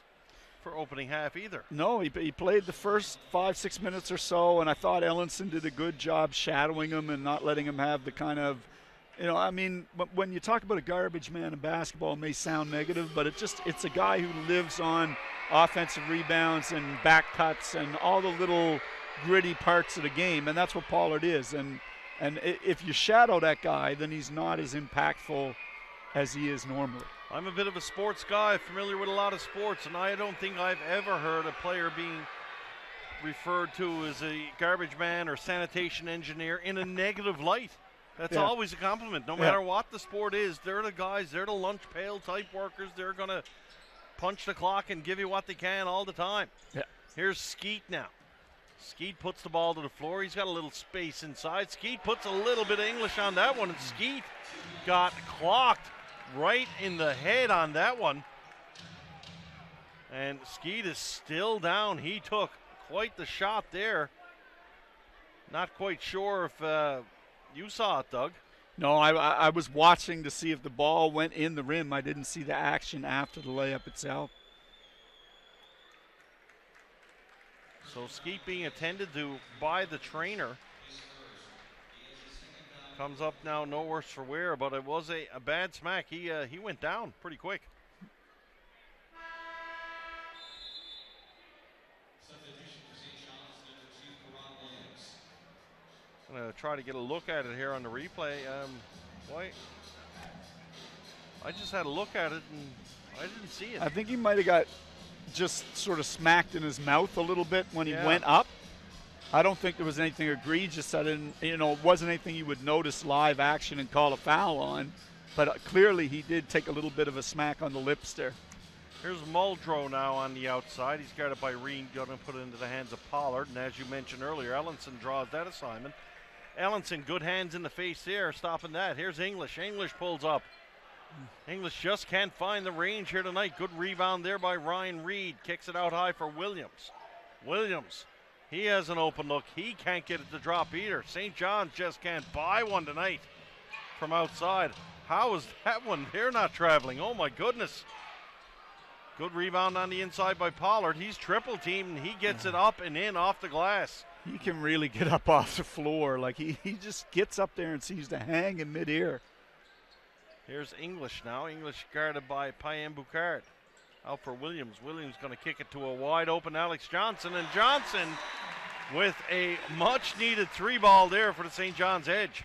for opening half either. No, he played the first 5-6 minutes or so, and I thought Ellenson did a good job shadowing him and not letting him have the kind of, I mean, when you talk about a garbage man in basketball, it may sound negative, but it's a guy who lives on offensive rebounds and back cuts and all the little gritty parts of the game, and that's what Pollard is. And if you shadow that guy, then he's not as impactful as he is normally. I'm a bit of a sports guy, familiar with a lot of sports, and I don't think I've ever heard a player being referred to as a garbage man or sanitation engineer in a negative light. That's always a compliment, no matter what the sport is. They're the guys, they're the lunch pail type workers. They're going to punch the clock and give you what they can all the time. Yeah. Here's Skeet now. Skeet puts the ball to the floor. He's got a little space inside. Skeet puts a little bit of English on that one, and Skeet got clocked right in the head on that one. And Skeet is still down. He took quite the shot there. Not quite sure if you saw it, Doug. No, I was watching to see if the ball went in the rim. I didn't see the action after the layup itself. So Skeet being attended to by the trainer. Comes up now, no worse for wear, but it was a bad smack. He went down pretty quick. I'm going to try to get a look at it here on the replay. I just had a look at it and I didn't see it. I think he might have got just sort of smacked in his mouth a little bit when he went up. I don't think there was anything egregious. It wasn't anything you would notice live action and call a foul on. But clearly he did take a little bit of a smack on the lips there. Here's Muldrow now on the outside. He's guarded by Reed, going to put it into the hands of Pollard. And as you mentioned earlier, Ellenson draws that assignment. Ellenson, good hands in the face there, stopping that. Here's English. English pulls up. English just can't find the range here tonight. Good rebound there by Ryan Reed. Kicks it out high for Williams. Williams, he has an open look. He can't get it to drop either. St. John's just can't buy one tonight from outside. How is that one? They're not traveling. Oh, my goodness. Good rebound on the inside by Pollard. He's triple teamed, and he gets it up and in off the glass. He can really get up off the floor. Like he just gets up there and seems to hang in midair. Here's English now. English guarded by Payam Boucard. Out for Williams. Williams going to kick it to a wide open Alex Johnson. And Johnson with a much needed three ball there for the St. John's Edge.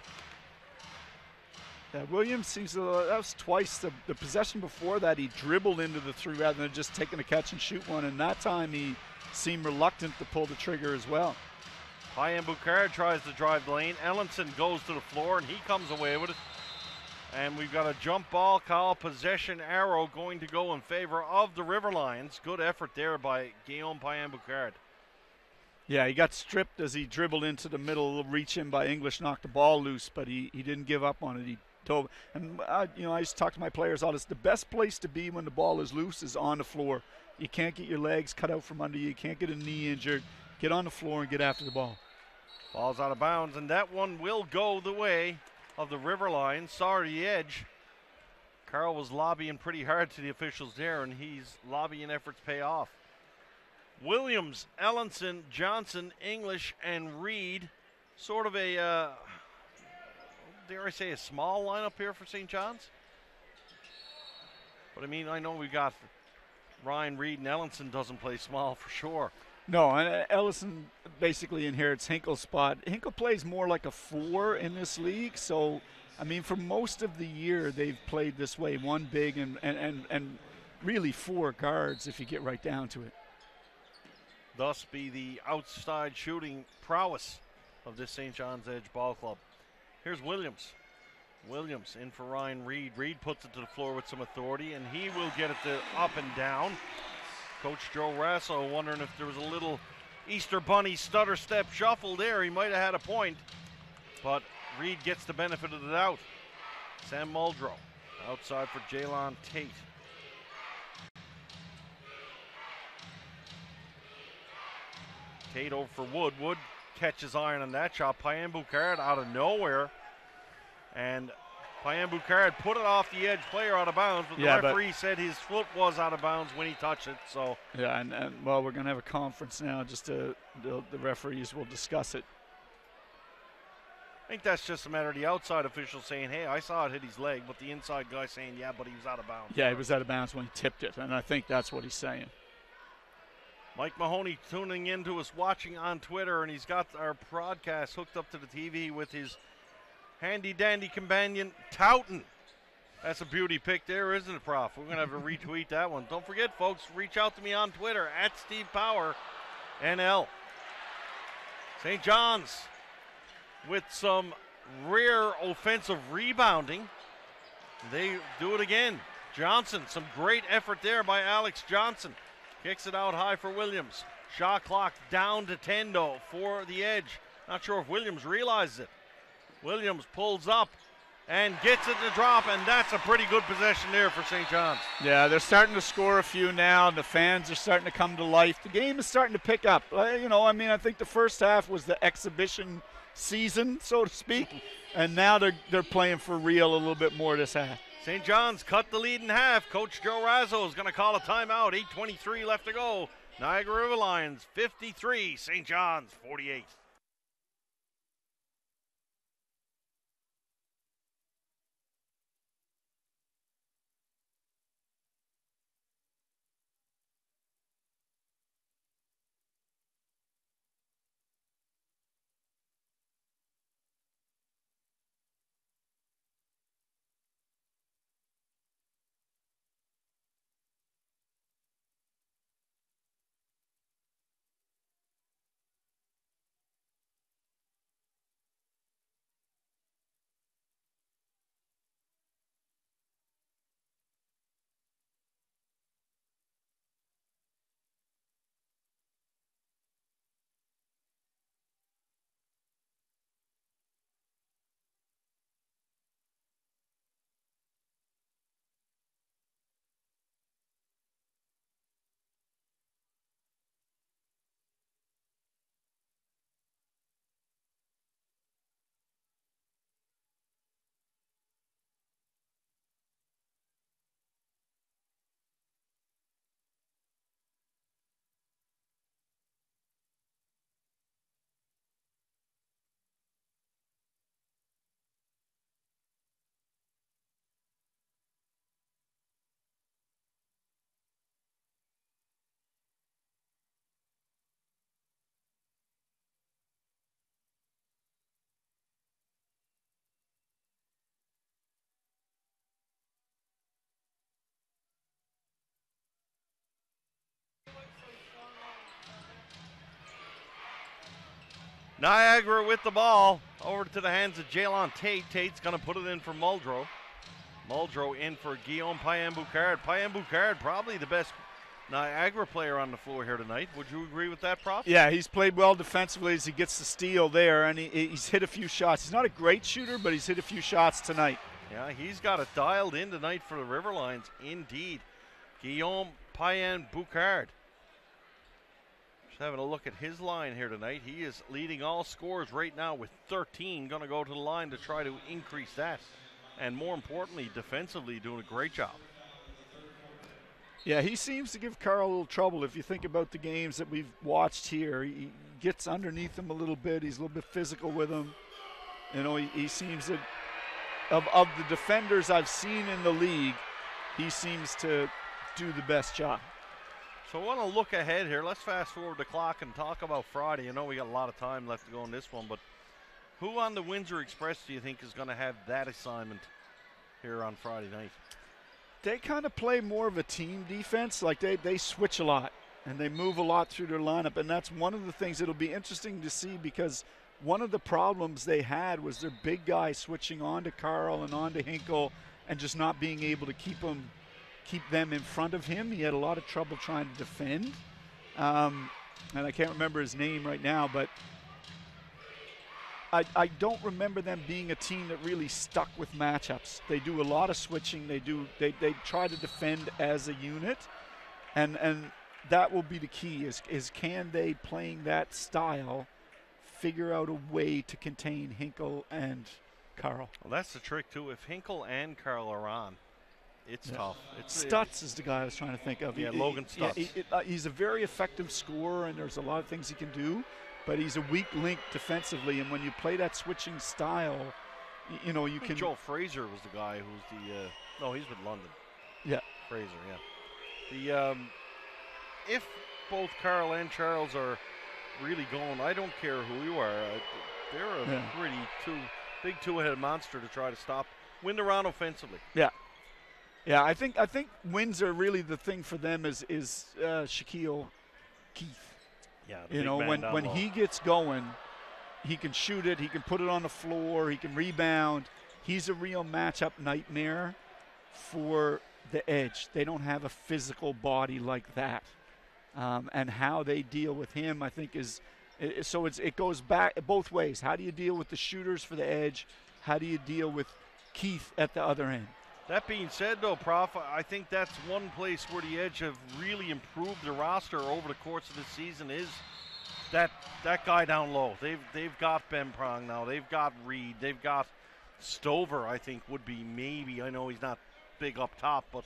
Yeah, Williams seems to, that was twice the possession before that. He dribbled into the three rather than just taking a catch and shoot one. And that time he seemed reluctant to pull the trigger as well. Payam Boucard tries to drive the lane. Ellenson goes to the floor and he comes away with it. And we've got a jump ball call, possession arrow going to go in favor of the River Lions. Good effort there by Guillaume Payam Boucard. Yeah, he got stripped as he dribbled into the middle, reach in by English, knocked the ball loose, but he didn't give up on it. He dove. And, I used to talk to my players all this. The best place to be when the ball is loose is on the floor. You can't get your legs cut out from under you. You can't get a knee injured. Get on the floor and get after the ball. Ball's out of bounds, and that one will go the way of the River Lions. Sorry, the Edge. Carl was lobbying pretty hard to the officials there, and his lobbying efforts pay off. Williams, Ellenson, Johnson, English, and Reed. Sort of a, dare I say, a small lineup here for St. John's? But I mean, I know we got Ryan Reed and Ellenson doesn't play small for sure. No, and Ellison basically inherits Hinkle's spot. Hinkle plays more like a 4 in this league, so I mean, for most of the year they've played this way, one big and really 4 guards if you get right down to it. Thus be the outside shooting prowess of this St. John's Edge ball club. Here's Williams. Williams in for Ryan Reed. Reed puts it to the floor with some authority, and he will get it to up and down. Coach Joe Rasso wondering if there was a little Easter Bunny stutter step shuffle there. He might have had a point, but Reed gets the benefit of the doubt. Sam Muldrow outside for Jalon Tate. Tate over for Wood. Wood catches iron on that shot. Payan Boucard out of nowhere. And Payan Boucard put it off the edge player out of bounds, but the referee said his foot was out of bounds when he touched it. So yeah, and well, we're going to have a conference now. The referees will discuss it. I think that's just a matter of the outside official saying, hey, I saw it hit his leg, but the inside guy saying, yeah, but he was out of bounds. Yeah, he was out of bounds when he tipped it, and I think that's what he's saying. Mike Mahoney tuning in to us, watching on Twitter, and he's got our broadcast hooked up to the TV with his handy-dandy companion, Touton. That's a beauty pick there, isn't it, Prof? We're going to have to retweet that one. Don't forget, folks, reach out to me on Twitter, @StevePowerNL. St. John's with some rare offensive rebounding. They do it again. Johnson, some great effort there by Alex Johnson. Kicks it out high for Williams. Shot clock down to 10, though, for the Edge. Not sure if Williams realizes it. Williams pulls up and gets it to drop, and that's a pretty good possession there for St. John's. Yeah, they're starting to score a few now. The fans are starting to come to life. The game is starting to pick up. I think the first half was the exhibition season, so to speak, and now they're playing for real a little bit more this half. St. John's cut the lead in half. Coach Joe Razzo is going to call a timeout. 8:23 left to go. Niagara River Lions 53, St. John's 48. Niagara with the ball over to the hands of Jalon Tate. Tate's going to put it in for Muldrow. Muldrow in for Guillaume Payan Boucard. Payan Boucard, probably the best Niagara player on the floor here tonight. Would you agree with that, Prof? Yeah, he's played well defensively as he gets the steal there, and he's hit a few shots. He's not a great shooter, but he's hit a few shots tonight. Yeah, he's got it dialed in tonight for the River Lions, indeed. Guillaume Payan Boucard. Just having a look at his line here tonight. He is leading all scorers right now with 13. Going to go to the line to try to increase that. And more importantly, defensively doing a great job. Yeah, he seems to give Carl a little trouble. If you think about the games that we've watched here, he gets underneath him a little bit. He's a little bit physical with him. You know, he seems that of the defenders I've seen in the league, he seems to do the best job. So I want to look ahead here. Let's fast forward the clock and talk about Friday. I know we got a lot of time left to go in this one, but who on the Windsor Express do you think is going to have that assignment here on Friday night? They kind of play more of a team defense. Like they switch a lot and they move a lot through their lineup, and that's one of the things that'll be interesting to see, because one of the problems they had was their big guy switching on to Carl and on to Hinkle and just not being able to keep them in front of him. He had a lot of trouble trying to defend. And I can't remember his name right now, but I don't remember them being a team that really stuck with matchups. They do a lot of switching. They try to defend as a unit, and that will be the key. Is can they, playing that style, figure out a way to contain Hinkle and Carl? Well, that's the trick too. If Hinkle and Carl are on, it's tough. Stutz is the guy I was trying to think of. Yeah, Logan Stutz. He's a very effective scorer, and there's a lot of things he can do, but he's a weak link defensively, and when you play that switching style, you can. Joe Fraser was the guy who's the. No, he's with London. Yeah. Fraser, yeah. If both Carl and Charles are really going, I don't care who you are. They're a pretty big two-headed monster to try to win the round offensively. Yeah. Yeah, I think Windsor, really the thing for them is Shaquille Keith. Yeah, when he gets going, he can shoot it, he can put it on the floor, he can rebound. He's a real matchup nightmare for the Edge. They don't have a physical body like that. And how they deal with him, I think, it goes back both ways. How do you deal with the shooters for the Edge? How do you deal with Keith at the other end? That being said, though, Prof, I think that's one place where the Edge have really improved their roster over the course of the season is that guy down low. They've got Ben Prong now. They've got Reed. They've got Stover, I think, would be maybe. I know he's not big up top, but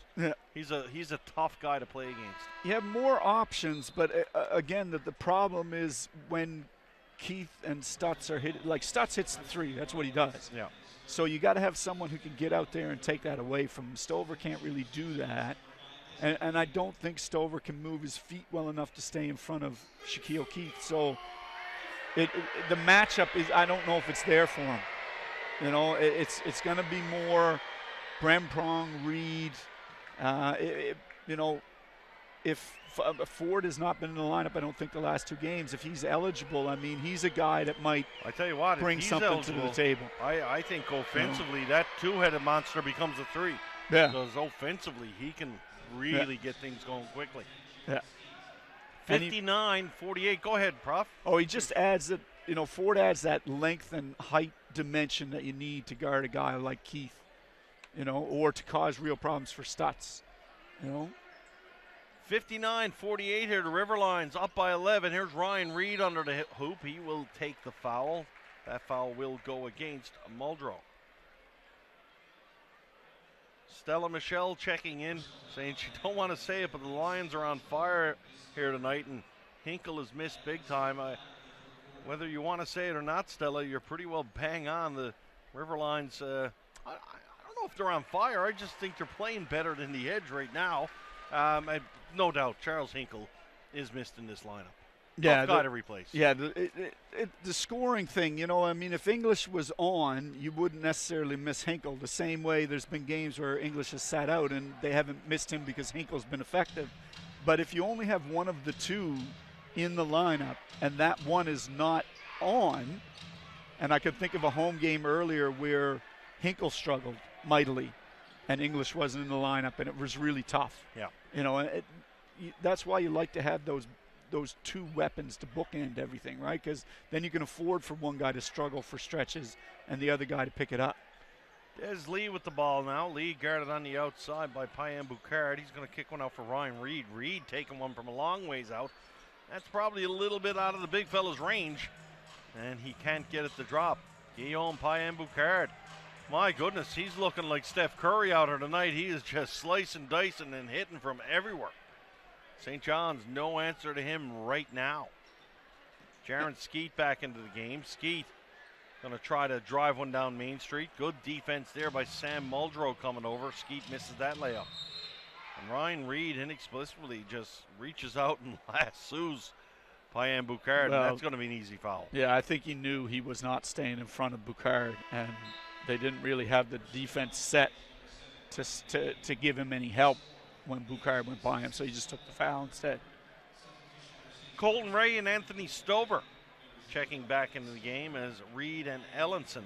he's a tough guy to play against. You have more options, but again, the problem is when Keith and Stutz are hit. Like Stutz hits the three. That's what he does. Yeah. So you got to have someone who can get out there and take that away from him. Stover can't really do that. And I don't think Stover can move his feet well enough to stay in front of Shaquille Keith. So the matchup is, I don't know if it's there for him. It's going to be more Bremprong, Reed. If Ford has not been in the lineup, I don't think the last two games. If he's eligible, I mean, he's a guy that might bring something to the table. I think offensively, that two-headed monster becomes a three. Yeah. Because offensively, he can really get things going quickly. Yeah. 59-48. Go ahead, Prof. Oh, he just adds that, Ford adds that length and height dimension that you need to guard a guy like Keith, or to cause real problems for Stutz, 59-48 here. The Riverline's up by 11. Here's Ryan Reed under the hoop. He will take the foul. That foul will go against Muldrow. Stella Michelle checking in, saying she don't want to say it, but the Lions are on fire here tonight, and Hinkle has missed big time. Whether you want to say it or not, Stella, you're pretty well bang on. The Riverline's, I don't know if they're on fire. I just think they're playing better than the Edge right now. No doubt, Charles Hinkle is missed in this lineup. Yeah, got to replace. Yeah, the scoring thing, if English was on, you wouldn't necessarily miss Hinkle. The same way there's been games where English has sat out and they haven't missed him because Hinkle's been effective. But if you only have one of the two in the lineup and that one is not on, and I could think of a home game earlier where Hinkle struggled mightily and English wasn't in the lineup and it was really tough. Yeah. That's why you like to have those two weapons to bookend everything, right? Because then you can afford for one guy to struggle for stretches and the other guy to pick it up. There's Lee with the ball now. Lee guarded on the outside by Payan Boucard. He's going to kick one out for Ryan Reed. Reed taking one from a long ways out. That's probably a little bit out of the big fella's range, and he can't get it to drop. Guillaume Payan Boucard. My goodness, he's looking like Steph Curry out here tonight. He is just slicing, dicing, and hitting from everywhere. St. John's, no answer to him right now. Jaron Skeet back into the game. Skeet going to try to drive one down Main Street. Good defense there by Sam Muldrow coming over. Skeet misses that layup. And Ryan Reed inexplicably just reaches out and lassos Payan Boucard, Well, and that's going to be an easy foul. Yeah, I think he knew he was not staying in front of Boucard, and they didn't really have the defense set to give him any help when Boucard went by him, so he just took the foul instead. Colton Ray and Anthony Stover checking back into the game as Reed and Ellenson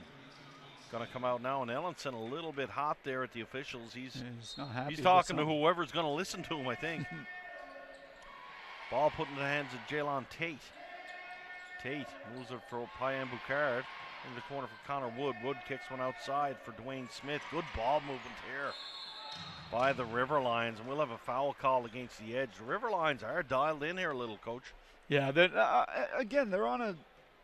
going to come out now. And Ellenson a little bit hot there at the officials. He's not happy. He's talking to whoever's going to listen to him, I think. Ball put in the hands of Jalon Tate. Tate moves it for Payan Boucard in the corner for Connor Wood. Wood kicks one outside for Dwayne Smith. Good ball movement here by the River Lions, and we'll have a foul call against the Edge. The River Lions are dialed in here a little, Coach. Yeah, again, they're on a,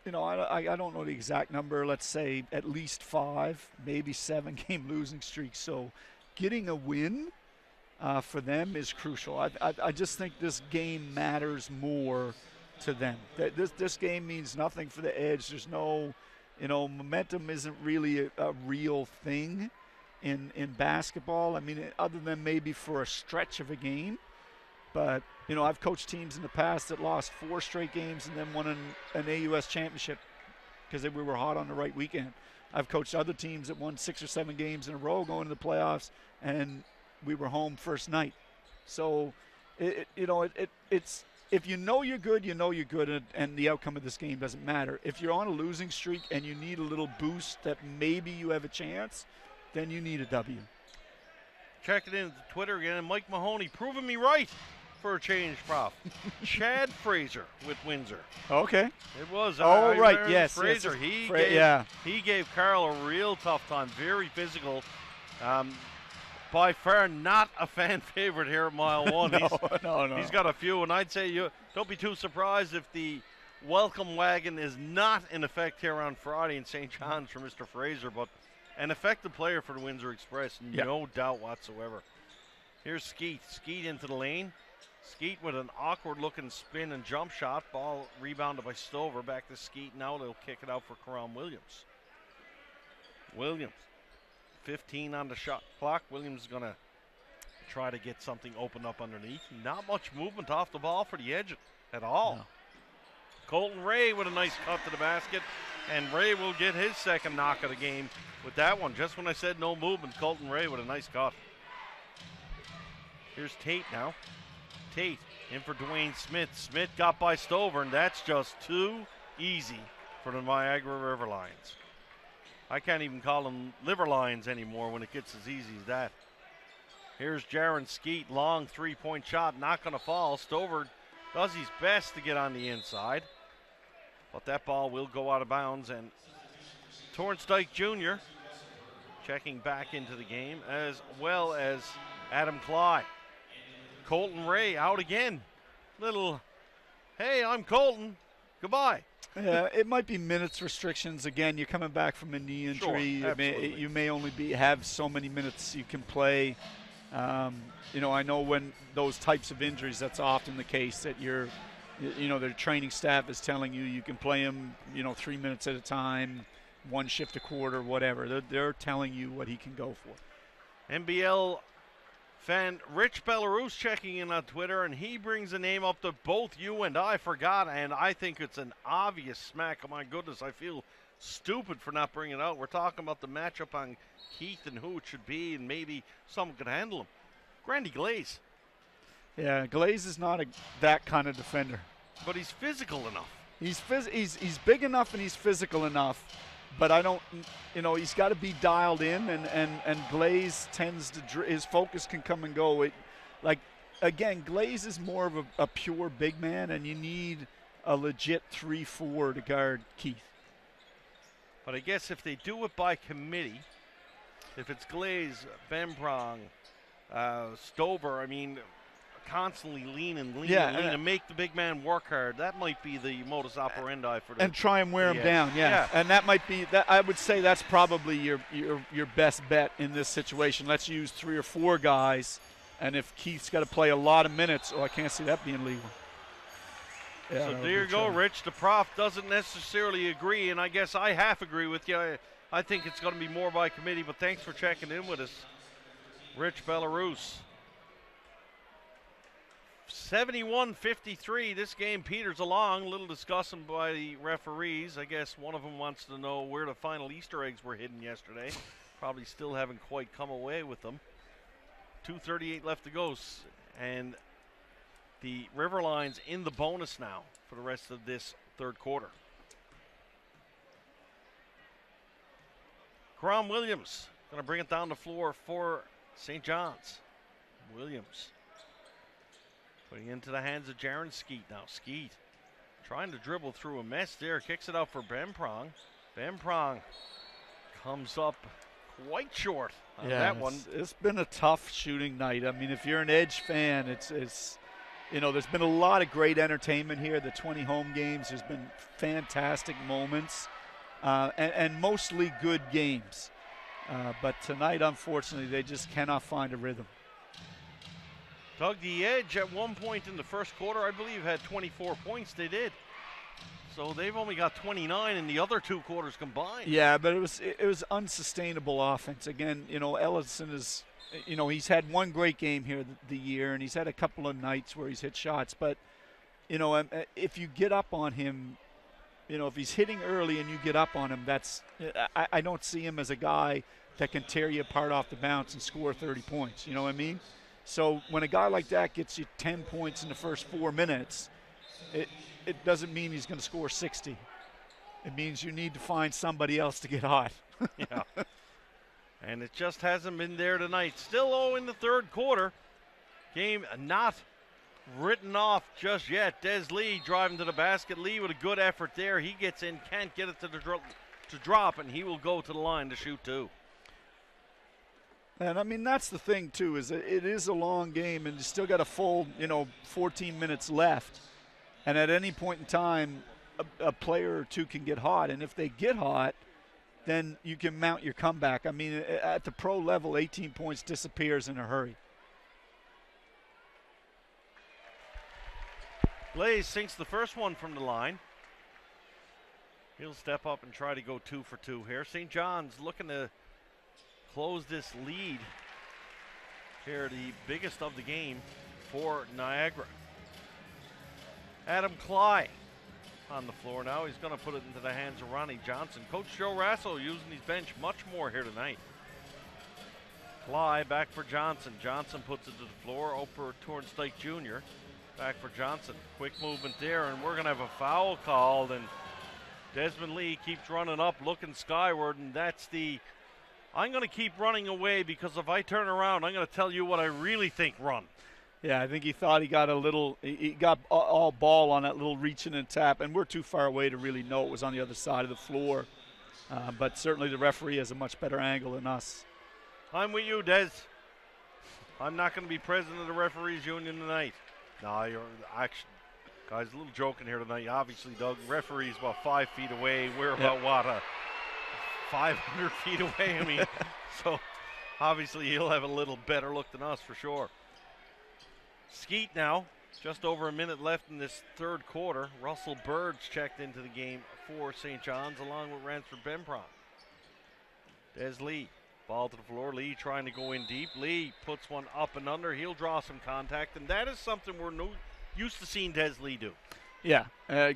I don't know the exact number, let's say at least 5, maybe 7 game losing streak. So getting a win for them is crucial. I just think this game matters more to them. This game means nothing for the Edge. There's no, momentum isn't really a real thing in basketball. I mean, other than maybe for a stretch of a game. But, I've coached teams in the past that lost 4 straight games and then won an AUS championship because we were hot on the right weekend. I've coached other teams that won 6 or 7 games in a row going to the playoffs, and we were home first night. So, it's if you know you're good, you're good, and the outcome of this game doesn't matter. If you're on a losing streak and you need a little boost that maybe you have a chance, then you need a W. Checking in to Twitter again, Mike Mahoney proving me right for a change, Prof. Chad Fraser with Windsor. Okay. It was. Right. Yes. Fraser. Yes. He gave Carl a real tough time. Very physical. By far not a fan favorite here at Mile 1. No. He's got a few, and I'd say you don't be too surprised if the welcome wagon is not in effect here on Friday in St. John's for Mr. Fraser, but an effective player for the Windsor Express, no doubt whatsoever. Here's Skeet. Skeet into the lane. Skeet with an awkward-looking spin and jump shot. Ball rebounded by Stover. Back to Skeet. Now they'll kick it out for Karam Williams. Williams, 15 on the shot clock. Williams is going to try to get something opened up underneath. Not much movement off the ball for the Edge at all. No. Colton Ray with a nice cut to the basket, and Ray will get his second knock of the game with that one. Just when I said no movement, Colton Ray with a nice cut. Here's Tate now. Tate in for Dwayne Smith. Smith got by Stover, and that's just too easy for the Niagara River Lions. I can't even call them Liver Lions anymore when it gets as easy as that. Here's Jaron Skeet, long three-point shot, not going to fall. Stover does his best to get on the inside, but that ball will go out of bounds, and Torrance Dyke Jr. checking back into the game, as well as Adam Cly. Colton Ray out again. Little, hey, I'm Colton. Goodbye. Yeah, it might be minutes restrictions. Again, you're coming back from a knee injury. Sure, you may only have so many minutes you can play. I know when those types of injuries, that's often the case, that their training staff is telling you can play them, 3 minutes at a time, 1 shift a quarter, whatever. They're telling you what he can go for. NBL fan Rich Belarus checking in on Twitter, and he brings a name up that both you and I forgot, and I think it's an obvious smack. Oh my goodness, I feel stupid for not bringing it out. We're talking about the matchup on Keith and who it should be, and maybe someone could handle him. Grandy Glaze. Yeah, Glaze is not that kind of defender. But he's physical enough. He's big enough and he's physical enough. But I don't, he's got to be dialed in, and Glaze tends to, his focus can come and go. Again, Glaze is more of a pure big man, and you need a legit 3-4 to guard Keith. But I guess if they do it by committee, if it's Glaze, Bemprong, Stover, constantly lean and make the big man work hard. That might be the modus operandi for them. And try and wear him down, yeah. And that might be that. I would say that's probably your best bet in this situation. Let's use 3 or 4 guys, and if Keith's got to play a lot of minutes, I can't see that being legal. Yeah, so there you go, Rich. The prof doesn't necessarily agree, and I guess I half agree with you. I think it's going to be more by committee, but thanks for checking in with us, Rich Belarus. 71-53, this game peters along. A little discussion by the referees. I guess one of them wants to know where the final Easter eggs were hidden yesterday. Probably still haven't quite come away with them. 2:38 left to go, and the Riverline's in the bonus now for the rest of this third quarter. Karam Williams going to bring it down the floor for St. John's. Williams putting it into the hands of Jaron Skeet now. Skeet trying to dribble through a mess there. Kicks it out for Bemprong. Bemprong comes up quite short on that one. It's been a tough shooting night. I mean, if you're an Edge fan, it's you know, there's been a lot of great entertainment here. The 20 home games, there's been fantastic moments and mostly good games. But tonight, unfortunately, they just cannot find a rhythm. Doug, the Edge at one point in the first quarter, I believe, had 24 points. They did. So they've only got 29 in the other two quarters combined. Yeah, but it was unsustainable offense. Again, you know, Ellison is, you know, he's had one great game here the year, and he's had a couple of nights where he's hit shots. But, you know, if you get up on him, you know, if he's hitting early and you get up on him, I don't see him as a guy that can tear you apart off the bounce and score 30 points. You know what I mean? So when a guy like that gets you 10 points in the first 4 minutes, it doesn't mean he's going to score 60. It means you need to find somebody else to get hot. Yeah. And it just hasn't been there tonight. Still 0 in the third quarter. Game not written off just yet. Des Lee driving to the basket. Lee with a good effort there. He gets in, can't get it to drop, and he will go to the line to shoot two. And, I mean, that's the thing, too, is it is a long game, and you still got a full, 14 minutes left. And at any point in time, a player or two can get hot. And if they get hot, then you can mount your comeback. I mean, at the pro level, 18 points disappears in a hurry. Glaze sinks the first one from the line. He'll step up and try to go 2 for 2 here. St. John's looking to close this lead here, the biggest of the game for Niagara. Adam Cly on the floor now. He's going to put it into the hands of Ronnie Johnson. Coach Joe Rasso using his bench much more here tonight. Cly back for Johnson. Johnson puts it to the floor. Oper Tornstike Jr. back for Johnson. Quick movement there, and we're going to have a foul called, and Desmond Lee keeps running up, looking skyward, and that's the I'm going to keep running away because if I turn around, I'm going to tell you what I really think run. Yeah, I think he thought he got he got all ball on that little reaching and tap, and we're too far away to really know it was on the other side of the floor. But certainly the referee has a much better angle than us. I'm with you, Des. I'm not going to be president of the referees union tonight. No, you're actually, guys, a little joking here tonight. Obviously, Doug, referee's about 5 feet away. We're about, what, 500 feet away? I mean, so obviously he'll have a little better look than us for sure. Skeet now, just over a minute left in this third quarter. Russell Bird's checked into the game for St. John's along with Ransford Bemprong. Des Lee, ball to the floor. Lee trying to go in deep. Lee puts one up and under. He'll draw some contact, and that is something we're used to seeing Des Lee do. Yeah,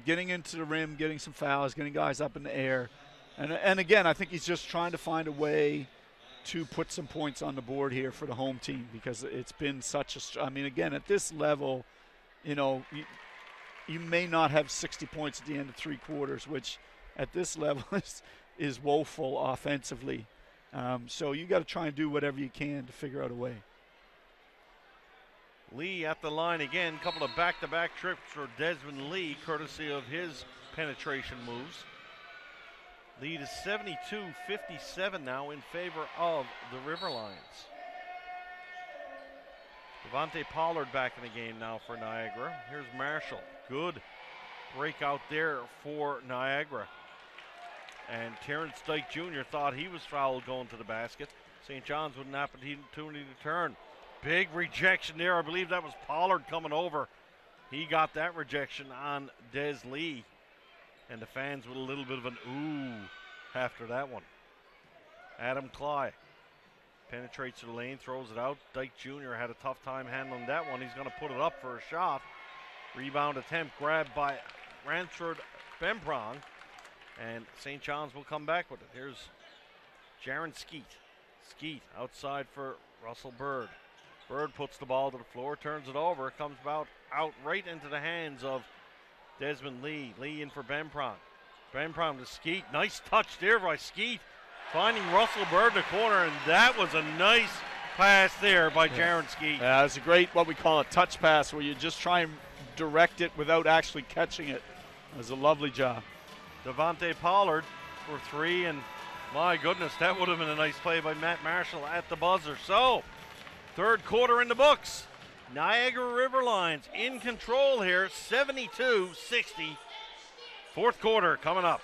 getting into the rim, getting some fouls, getting guys up in the air. And again, I think he's just trying to find a way to put some points on the board here for the home team because it's been such a – I mean, again, at this level, you may not have 60 points at the end of 3 quarters, which at this level is woeful offensively. So you got to try and do whatever you can to figure out a way. Lee at the line again. Couple of back-to-back trips for Desmond Lee, courtesy of his penetration moves. Lead is 72-57 now in favor of the Riverlions. Devontae Pollard back in the game now for Niagara. Here's Marshall. Good breakout there for Niagara. And Terrence Dyke Jr. thought he was fouled going to the basket. St. John's with an opportunity to turn. Big rejection there. I believe that was Pollard coming over. He got that rejection on Des Lee. And the fans with a little bit of an ooh after that one. Adam Cly Penetrates the lane, throws it out. Dyke Jr. had a tough time handling that one. He's going to put it up for a shot. Rebound attempt grabbed by Ransford Bemprong. And St. John's will come back with it. Here's Jaron Skeet. Skeet outside for Russell Bird. Bird puts the ball to the floor, turns it over. It comes out right into the hands of Desmond Lee. Lee in for Bemprong. Bemprong to Skeet. Nice touch there by Skeet. Finding Russell Bird in the corner, and that was a nice pass there by Jaron Skeet. Yeah, it's a great, what we call a touch pass, where you just try and direct it without actually catching it. It was a lovely job. Devontae Pollard for three, and my goodness, that would have been a nice play by Matt Marshall at the buzzer. So, third quarter in the books. Niagara River Lions in control here, 72-60. Fourth quarter coming up.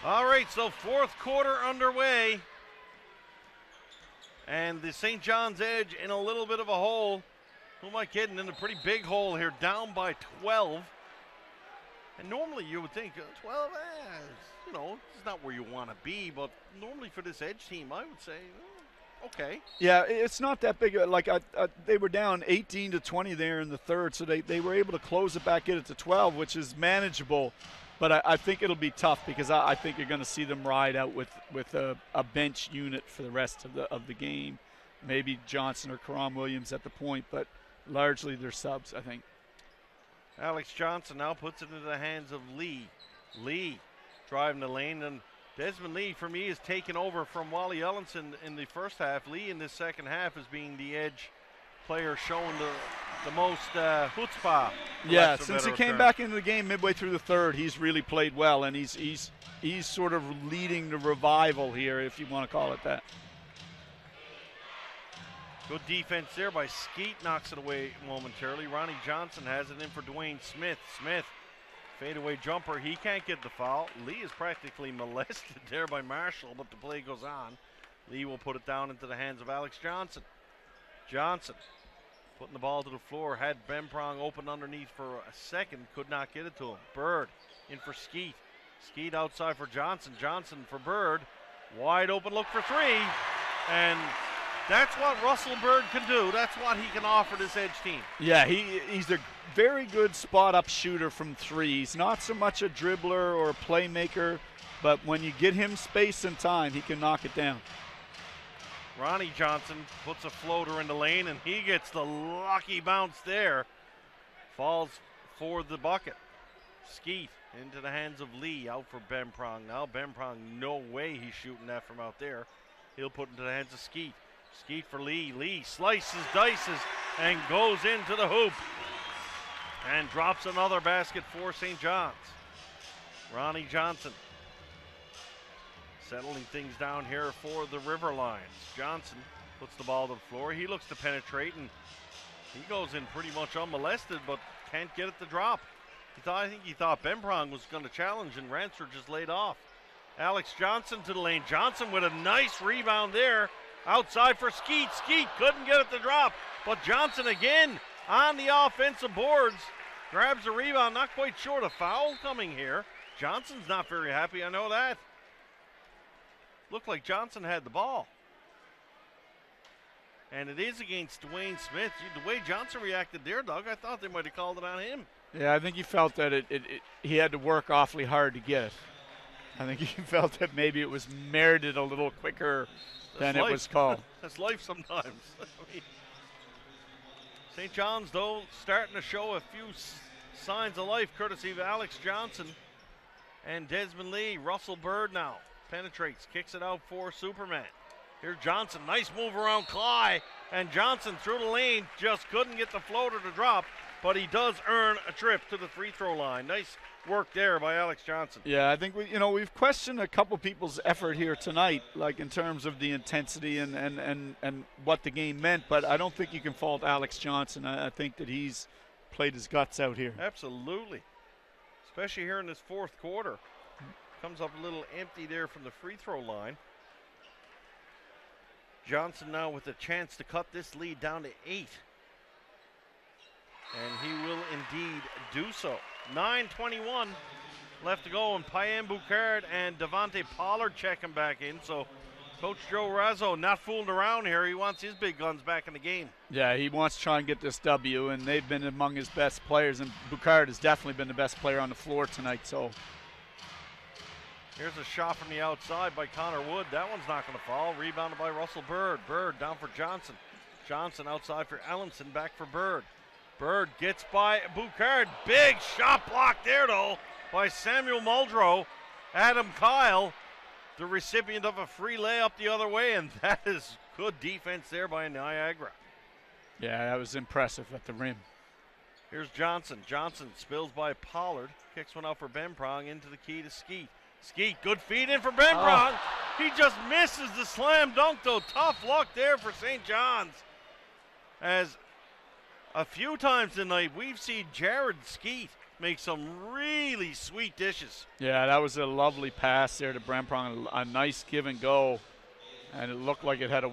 All right, so fourth quarter underway. And the St. John's Edge in a little bit of a hole. Who am I kidding? In a pretty big hole here, down by 12. And normally you would think 12, you know, it's not where you want to be. But normally for this Edge team, I would say, okay. Yeah, it's not that big. Like they were down 18-20 there in the third, so they were able to close it back in at 12, which is manageable. But I think it'll be tough because I think you're going to see them ride out with a bench unit for the rest of the game. Maybe Johnson or Karam Williams at the point, but largely they're subs, I think. Alex Johnson now puts it into the hands of Lee. Lee driving the lane, and Desmond Lee, for me, is taken over from Wally Ellenson in the first half. Lee in this second half is being the Edge player showing the most chutzpah. Yeah, since he came back into the game midway through the third, he's really played well, and he's sort of leading the revival here, if you want to call it that. Good defense there by Skeet, knocks it away momentarily. Ronnie Johnson has it in for Dwayne Smith. Smith, fadeaway jumper, he can't get the foul. Lee is practically molested there by Marshall, but the play goes on. Lee will put it down into the hands of Alex Johnson. Johnson putting the ball to the floor, had Bemprong open underneath for a second, could not get it to him. Bird in for Skeet. Skeet outside for Johnson. Johnson for Bird. Wide open look for three. And That's what Russell Bird can do. That's what he can offer this Edge team. Yeah, he's a very good spot-up shooter from three. He's not so much a dribbler or a playmaker, but when you get him space and time, he can knock it down. Ronnie Johnson puts a floater in the lane, and he gets the lucky bounce there. Falls for the bucket. Skeet into the hands of Lee, out for Benprong. Now Benprong, no way he's shooting that from out there. He'll put it into the hands of Skeet. Skeet for Lee. Lee slices, dices, and goes into the hoop. And drops another basket for St. John's. Ronnie Johnson settling things down here for the River Lions. Johnson puts the ball to the floor. He looks to penetrate, and he goes in pretty much unmolested, but can't get it to drop. I think he thought Benprong was going to challenge, and Ransford just laid off. Alex Johnson to the lane. Johnson with a nice rebound there. Outside for Skeet. Skeet couldn't get it to drop, but Johnson again on the offensive boards. Grabs the rebound. Not quite sure the foul coming here. Johnson's not very happy, I know that. Looked like Johnson had the ball. And it is against Dwayne Smith. The way Johnson reacted there, Doug, I thought they might have called it on him. Yeah, I think he felt that he had to work awfully hard to get it. I think he felt that maybe it was merited a little quicker than it was called. That's life sometimes. St. John's, though, starting to show a few signs of life, courtesy of Alex Johnson and Desmond Lee. Russell Bird now penetrates, kicks it out for Superman. Here's Johnson, nice move around Cly, and Johnson through the lane just couldn't get the floater to drop, but he does earn a trip to the free throw line. Nice work there by Alex Johnson. Yeah, I think we've questioned a couple people's effort here tonight, like in terms of the intensity and what the game meant, but I don't think you can fault Alex Johnson. I think that he's played his guts out here. Absolutely, especially here in this fourth quarter. Comes up a little empty there from the free throw line. Johnson now with a chance to cut this lead down to 8. And he will indeed do so. 9:21 left to go, and Payan Boucard and Devontae Pollard checking back in. So Coach Joe Razzo not fooling around here. He wants his big guns back in the game. Yeah, he wants to try and get this W, and they've been among his best players, and Boucard has definitely been the best player on the floor tonight. So here's a shot from the outside by Connor Wood. That one's not going to fall. Rebounded by Russell Bird. Bird down for Johnson. Johnson outside for Ellenson, back for Bird. Bird gets by Boucard. Big shot block there, though, by Samuel Muldrow. Adam Kyle, the recipient of a free layup the other way, and that is good defense there by Niagara. Yeah, that was impressive at the rim. Here's Johnson. Johnson spills by Pollard. Kicks one out for Benprong into the key to Skeet. Skeet, good feed in for Benprong. He just misses the slam dunk, though. Tough luck there for St. John's. As a few times tonight, we've seen Jared Skeet make some really sweet dishes. Yeah, that was a lovely pass there to Benprong. A nice give and go, and it looked like it had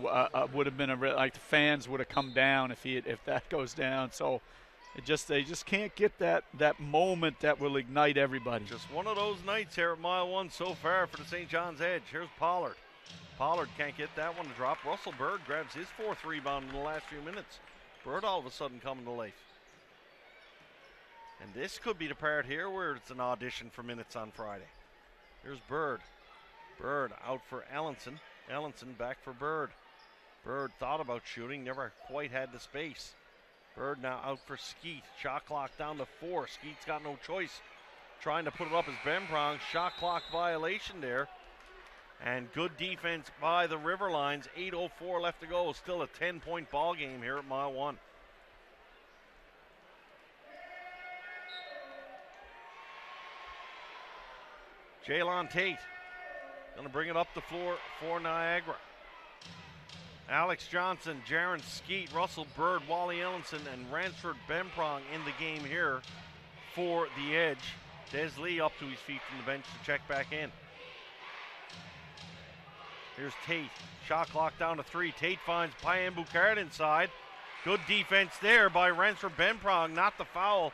would have been like the fans would have come down if that goes down. So they just can't get that moment that will ignite everybody. Just one of those nights here at Mile 1 so far for the St. John's Edge. Here's Pollard. Pollard can't get that one to drop. Russell Bird grabs his 4th rebound in the last few minutes. Bird all of a sudden coming to life. And this could be the part here where it's an audition for minutes on Friday. Here's Bird. Bird out for Ellenson. Ellenson back for Bird. Bird thought about shooting, never quite had the space. Bird now out for Skeet. Shot clock down to 4. Skeet's got no choice. Trying to put it up as Benprong. Shot clock violation there. And good defense by the River Lions. 8:04 left to go. Still a 10-point ball game here at Mile 1. Jaylon Tate going to bring it up the floor for Niagara. Alex Johnson, Jaron Skeet, Russell Bird, Wally Ellenson, and Ransford Benprong in the game here for the Edge. Des Lee up to his feet from the bench to check back in. Here's Tate. Shot clock down to 3. Tate finds Payan Boucard inside. Good defense there by Ransford Benprong. Not the foul.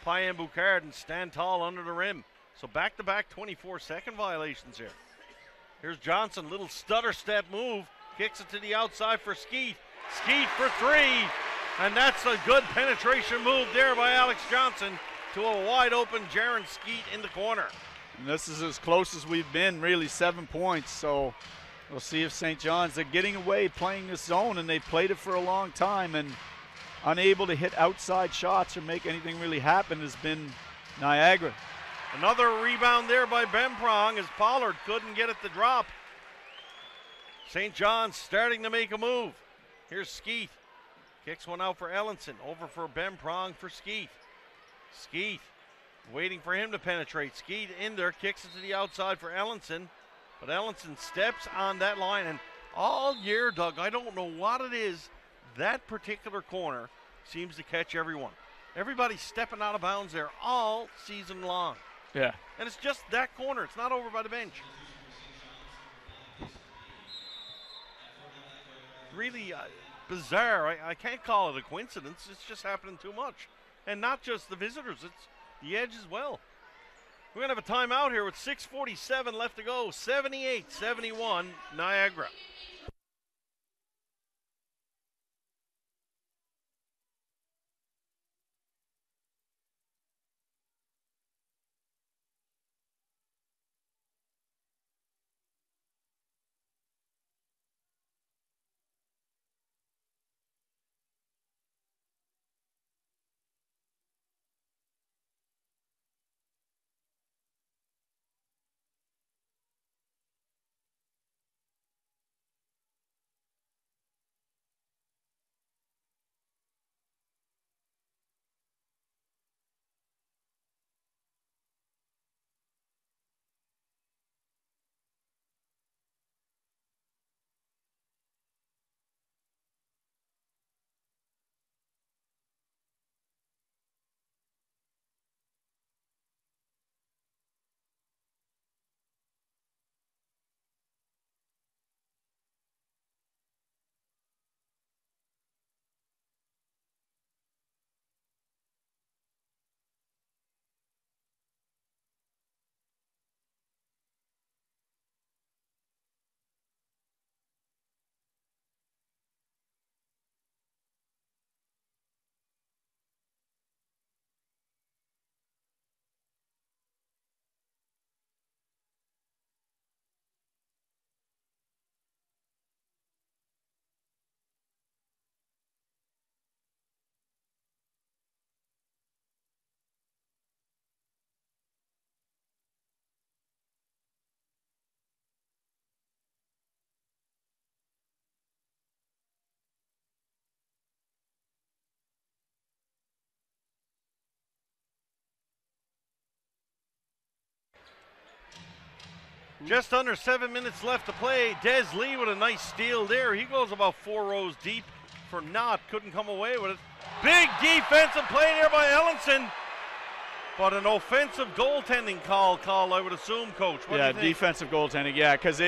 Payan Boucard and stand tall under the rim. So back-to-back 24-second violations here. Here's Johnson. Little stutter step move. Kicks it to the outside for Skeet. Skeet for three. And that's a good penetration move there by Alex Johnson to a wide open Jaron Skeet in the corner. And this is as close as we've been, really, 7 points. So we'll see if St. John's, they're getting away playing this zone, and they've played it for a long time, and unable to hit outside shots or make anything really happen has been Niagara. Another rebound there by Bemprong as Pollard couldn't get it to drop. St. John's starting to make a move. Here's Skeet. Kicks one out for Ellenson. Over for Bemprong for Skeet. Skeet waiting for him to penetrate. Skeet in there, kicks it to the outside for Ellenson. But Ellenson steps on that line. And all year, Doug, I don't know what it is, that particular corner seems to catch everyone. Everybody's stepping out of bounds there all season long. Yeah. And it's just that corner. It's not over by the bench. Really bizarre. I can't call it a coincidence. It's just happening too much. And not just the visitors. It's the Edge as well. We're going to have a timeout here with 6:47 left to go. 78-71 Niagara. Just under 7 minutes left to play. Des Lee with a nice steal there. He goes about 4 rows deep for Knott. Couldn't come away with it. Big defensive play there by Ellenson. But an offensive goaltending call, I would assume, Coach. What do you think? Defensive goaltending, yeah, because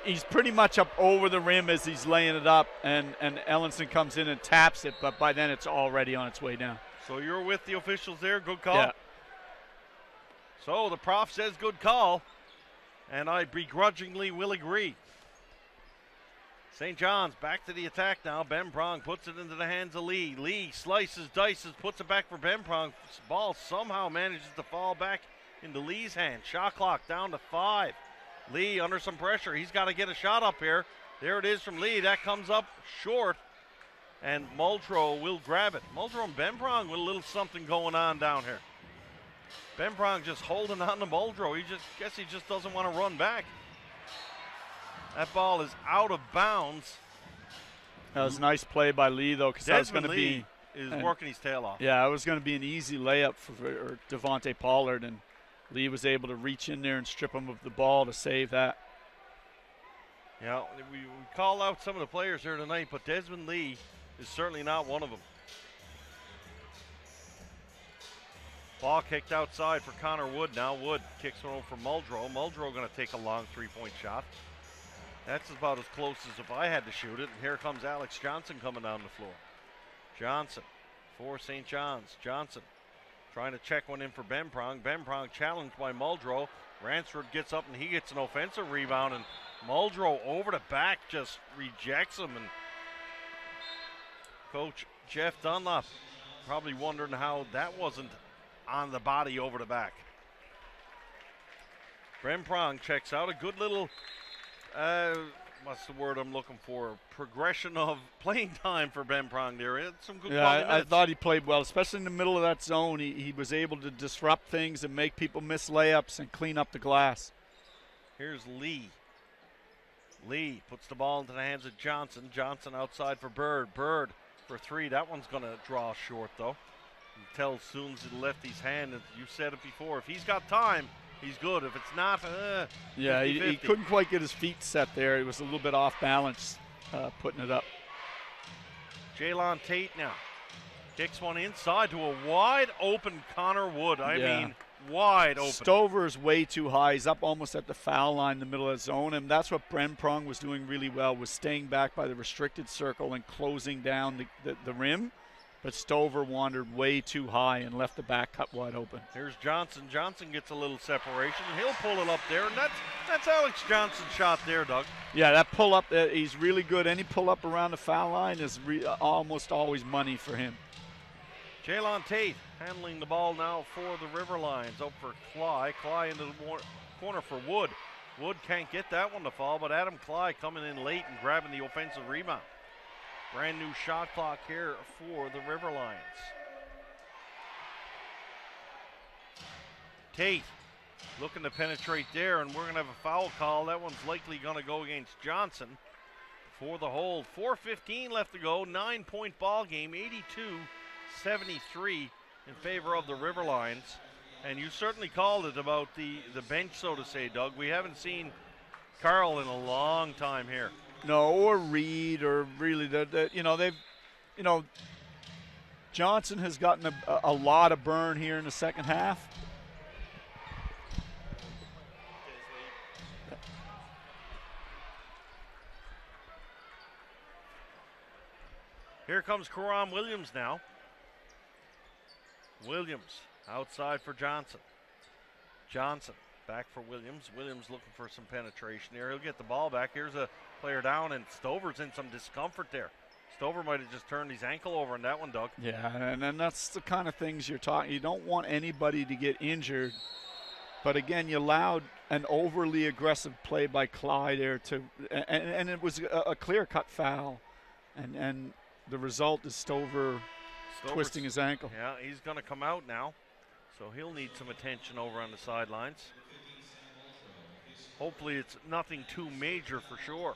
he's pretty much up over the rim as he's laying it up, and Ellenson comes in and taps it, but by then it's already on its way down. So you're with the officials there. Good call. Yeah. So the prof says good call, and I begrudgingly will agree. St. John's back to the attack now. Bemprong puts it into the hands of Lee. Lee slices, dices, puts it back for Bemprong. Ball somehow manages to fall back into Lee's hand. Shot clock down to 5. Lee under some pressure. He's got to get a shot up here. There it is from Lee. That comes up short, and Muldrow will grab it. Muldrow and Bemprong with a little something going on down here. Bemprong just holding on to Muldrow. He just doesn't want to run back. That ball is out of bounds. That was a nice play by Lee, though, because that was going to be working his tail off. Yeah, it was going to be an easy layup for Devontae Pollard, and Lee was able to reach in there and strip him of the ball to save that. Yeah, we call out some of the players here tonight, but Desmond Lee is certainly not one of them. Ball kicked outside for Connor Wood. Now Wood kicks one over for Muldrow. Muldrow going to take a long three-point shot. That's about as close as if I had to shoot it. And here comes Alex Johnson coming down the floor. Johnson for St. John's. Johnson trying to check one in for Bemprong. Bemprong challenged by Muldrow. Ransford gets up and he gets an offensive rebound, and Muldrow over the back just rejects him, and Coach Jeff Dunlop probably wondering how that wasn't on the body over the back. Bremprong checks out. A good little, what's the word I'm looking for? Progression of playing time for Bremprong there. He had some good quality I minutes. thought he played well, especially in the middle of that zone. He was able to disrupt things and make people miss layups and clean up the glass. Here's Lee. Lee puts the ball into the hands of Johnson. Johnson outside for Bird. Bird for three. That one's going to draw short, though. You can tell as soon as it left his hand, you said it before, if he's got time, he's good. If it's not, yeah, he couldn't quite get his feet set there. He was a little bit off balance putting it up. Jaylon Tate now kicks one inside to a wide open Connor Wood. I mean, wide open. Stover is way too high. He's up almost at the foul line in the middle of the zone, and that's what Bremprong was doing really well, was staying back by the restricted circle and closing down the rim. But Stover wandered way too high and left the back cut wide open. Here's Johnson. Johnson gets a little separation, and he'll pull it up there, and that's Alex Johnson's shot there, Doug. Yeah, that pull-up, he's really good. Any pull-up around the foul line is almost always money for him. Jaylon Tate handling the ball now for the River Lions. Out for Cly. Cly into the corner for Wood. Wood can't get that one to fall, but Adam Cly coming in late and grabbing the offensive rebound. Brand new shot clock here for the River Lions. Tate looking to penetrate there, and we're going to have a foul call. That one's likely going to go against Johnson for the hold. 4:15 left to go. 9-point ball game. 82-73 in favor of the River Lions. And you certainly called it about the bench, so to say, Doug. We haven't seen Carl in a long time here. No, or Reed, or really, Johnson has gotten a lot of burn here in the second half. Here comes Karam Williams now. Williams outside for Johnson. Johnson back for Williams. Williams looking for some penetration here. He'll get the ball back. Here's a player down, and Stover's in some discomfort there. Stover might have just turned his ankle over in that one, Doug. Yeah, and then that's the kind of things you're talking. You don't want anybody to get injured. But again, you allowed an overly aggressive play by Clyde there and it was a clear-cut foul. And the result is Stover's twisting his ankle. Yeah, he's going to come out now. So he'll need some attention over on the sidelines. Hopefully it's nothing too major for sure.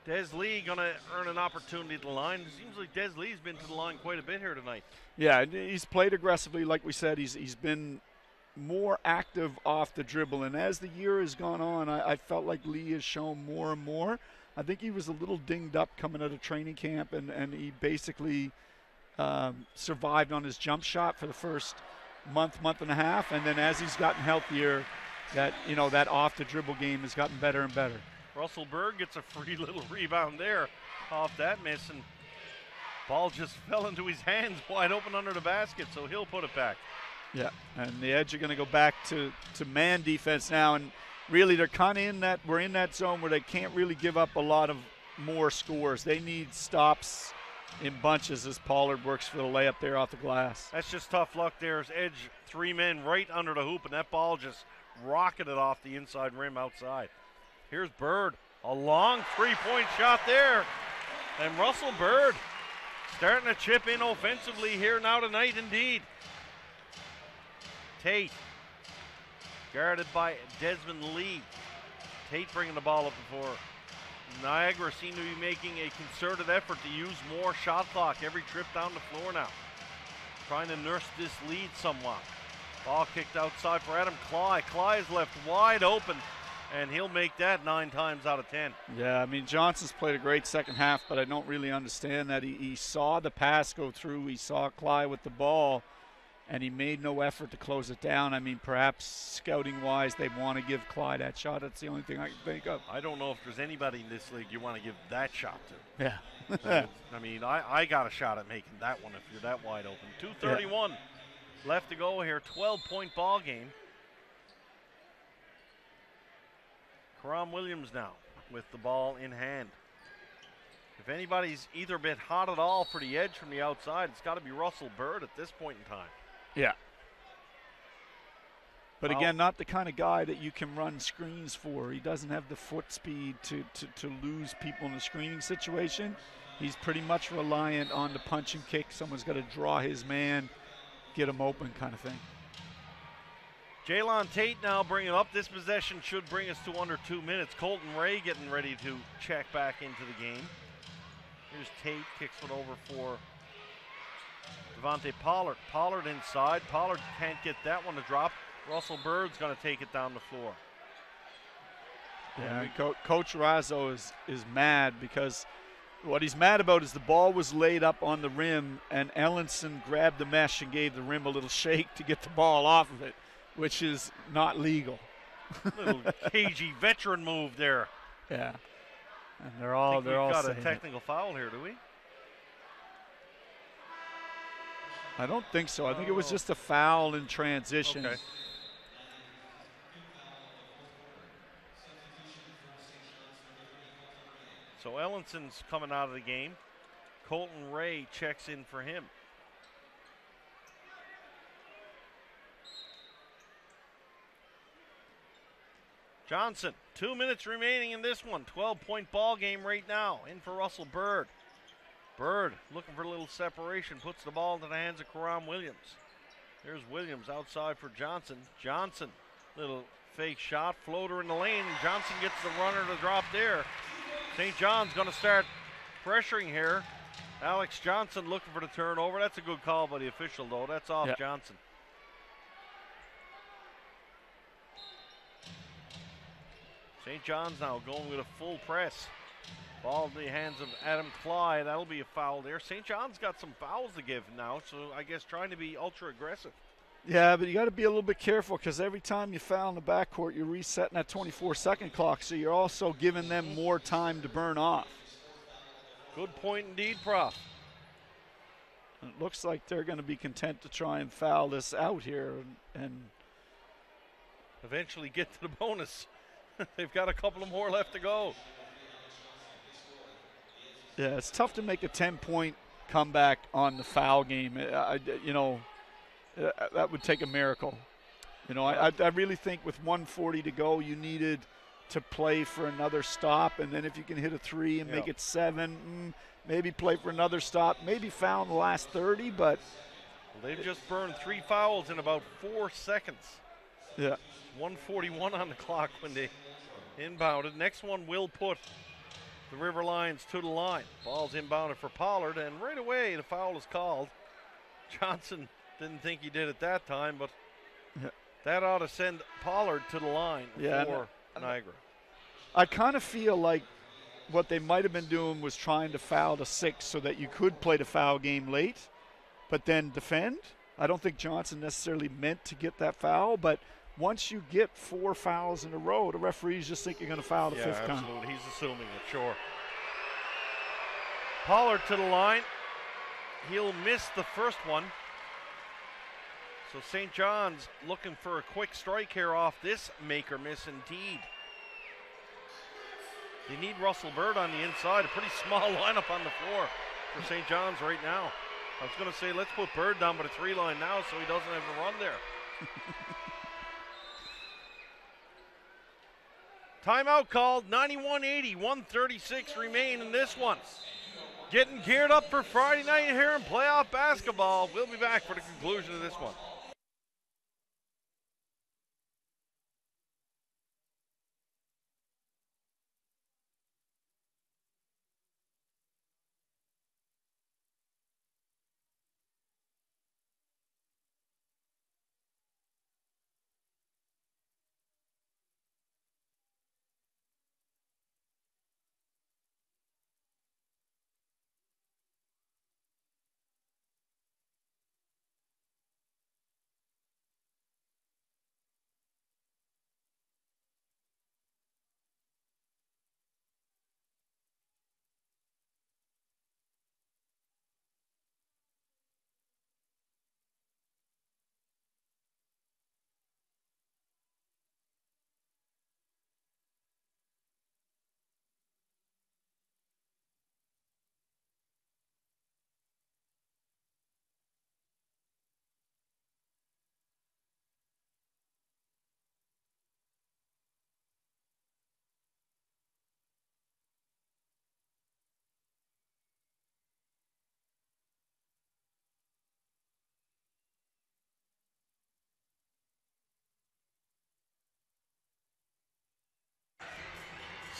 Des Lee going to earn an opportunity at the line. It seems like Des Lee's been to the line quite a bit here tonight. Yeah, he's played aggressively. Like we said, he's been more active off the dribble. And as the year has gone on, I felt like Lee has shown more and more. I think he was a little dinged up coming out of training camp, and he basically survived on his jump shot for the first month and a half, and then as he's gotten healthier, that off the dribble game has gotten better and better. Russell Berg gets a free little rebound there off that miss, and ball just fell into his hands wide open under the basket, so he'll put it back. Yeah, and the Edge are going to go back to man defense now, and really they're kind of we're in that zone where they can't really give up a lot of more scores. They need stops in bunches as Pollard works for the layup there off the glass. That's just tough luck there as Edge, three men right under the hoop, and that ball just rocketed off the inside rim outside. Here's Bird, a long three-point shot there. And Russell Bird starting to chip in offensively here now tonight indeed. Tate, guarded by Desmond Lee. Tate bringing the ball up the floor. Niagara seem to be making a concerted effort to use more shot clock every trip down the floor now. Trying to nurse this lead somewhat. Ball kicked outside for Adam Cly. Cly is left wide open, and he'll make that 9 times out of 10. Yeah, I mean, Johnson's played a great second half, but I don't really understand that. He saw the pass go through. He saw Cly with the ball, and he made no effort to close it down. I mean, perhaps scouting-wise, they want to give Cly that shot. That's the only thing I can think of. I don't know if there's anybody in this league you want to give that shot to. Yeah. I mean, I got a shot at making that one if you're that wide open. 2:31 left to go here. 12-point ball game. Karam Williams now with the ball in hand. If anybody's either been hot at all for the Edge from the outside, it's got to be Russell Bird at this point in time. Yeah. But again, not the kind of guy that you can run screens for. He doesn't have the foot speed to lose people in a screening situation. He's pretty much reliant on the punch and kick. Someone's got to draw his man, get him open kind of thing. Jaylon Tate now bringing up. This possession should bring us to under 2 minutes. Colton Ray getting ready to check back into the game. Here's Tate, kicks it over for Devontae Pollard. Pollard inside. Pollard can't get that one to drop. Russell Bird's going to take it down the floor. Yeah, Coach Razzo is mad because what he's mad about is the ball was laid up on the rim and Ellenson grabbed the mesh and gave the rim a little shake to get the ball off of it, which is not legal. Little cagey veteran move there. Yeah. And they're all got a saying technical foul here, do we? I don't think so. I think it was just a foul in transition. Okay. So Ellenson's coming out of the game. Colton Ray checks in for him. Johnson, 2 minutes remaining in this one. 12-point ball game right now. In for Russell Bird. Bird looking for a little separation. Puts the ball into the hands of Karam Williams. There's Williams outside for Johnson. Johnson, little fake shot. Floater in the lane. Johnson gets the runner to drop there. St. John's going to start pressuring here. Alex Johnson looking for the turnover. That's a good call by the official, though. That's off Johnson. St. John's now going with a full press. Ball in the hands of Adam Clyde. That'll be a foul there. St. John's got some fouls to give now, so I guess trying to be ultra aggressive. Yeah, but you got to be a little bit careful because every time you foul in the backcourt, you're resetting that 24-second clock, so you're also giving them more time to burn off. Good point indeed, Prof. And it looks like they're going to be content to try and foul this out here and eventually get to the bonus. They've got a couple of more left to go. Yeah, it's tough to make a 10-point comeback on the foul game. That would take a miracle. I really think with 1:40 to go, you needed to play for another stop, and then if you can hit a three and make it 7, maybe play for another stop, maybe foul in the last 30, but they've just burned 3 fouls in about 4 seconds. Yeah. 1:41 on the clock when they inbounded. Next one will put the River Lions to the line. Ball's inbounded for Pollard, and right away the foul is called. Johnson didn't think he did it that time, but that ought to send Pollard to the line for Niagara. I kind of feel like what they might have been doing was trying to foul to 6 so that you could play the foul game late, but then defend. I don't think Johnson necessarily meant to get that foul, but once you get 4 fouls in a row, the referees just think you're going to foul the 5th time. Absolutely. He's assuming it, sure. Pollard to the line. He'll miss the first one. So St. John's looking for a quick strike here off this make or miss indeed. They need Russell Bird on the inside. A pretty small lineup on the floor for St. John's right now. I was going to say, let's put Bird down by the 3 line now so he doesn't have to run there. Timeout called, 91-80, 1:36 remain in this one. Getting geared up for Friday night here in playoff basketball. We'll be back for the conclusion of this one.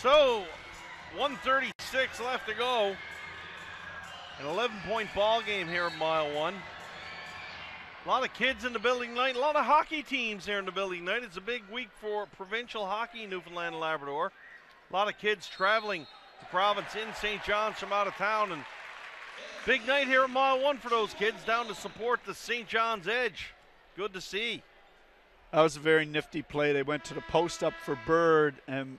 So, 1:36 left to go. An 11-point ball game here at Mile 1. A lot of kids in the building tonight. A lot of hockey teams here in the building tonight. It's a big week for provincial hockey in Newfoundland and Labrador. A lot of kids traveling to province in St. John's from out of town. And big night here at Mile 1 for those kids down to support the St. John's Edge. Good to see. That was a very nifty play. They went to the post up for Bird and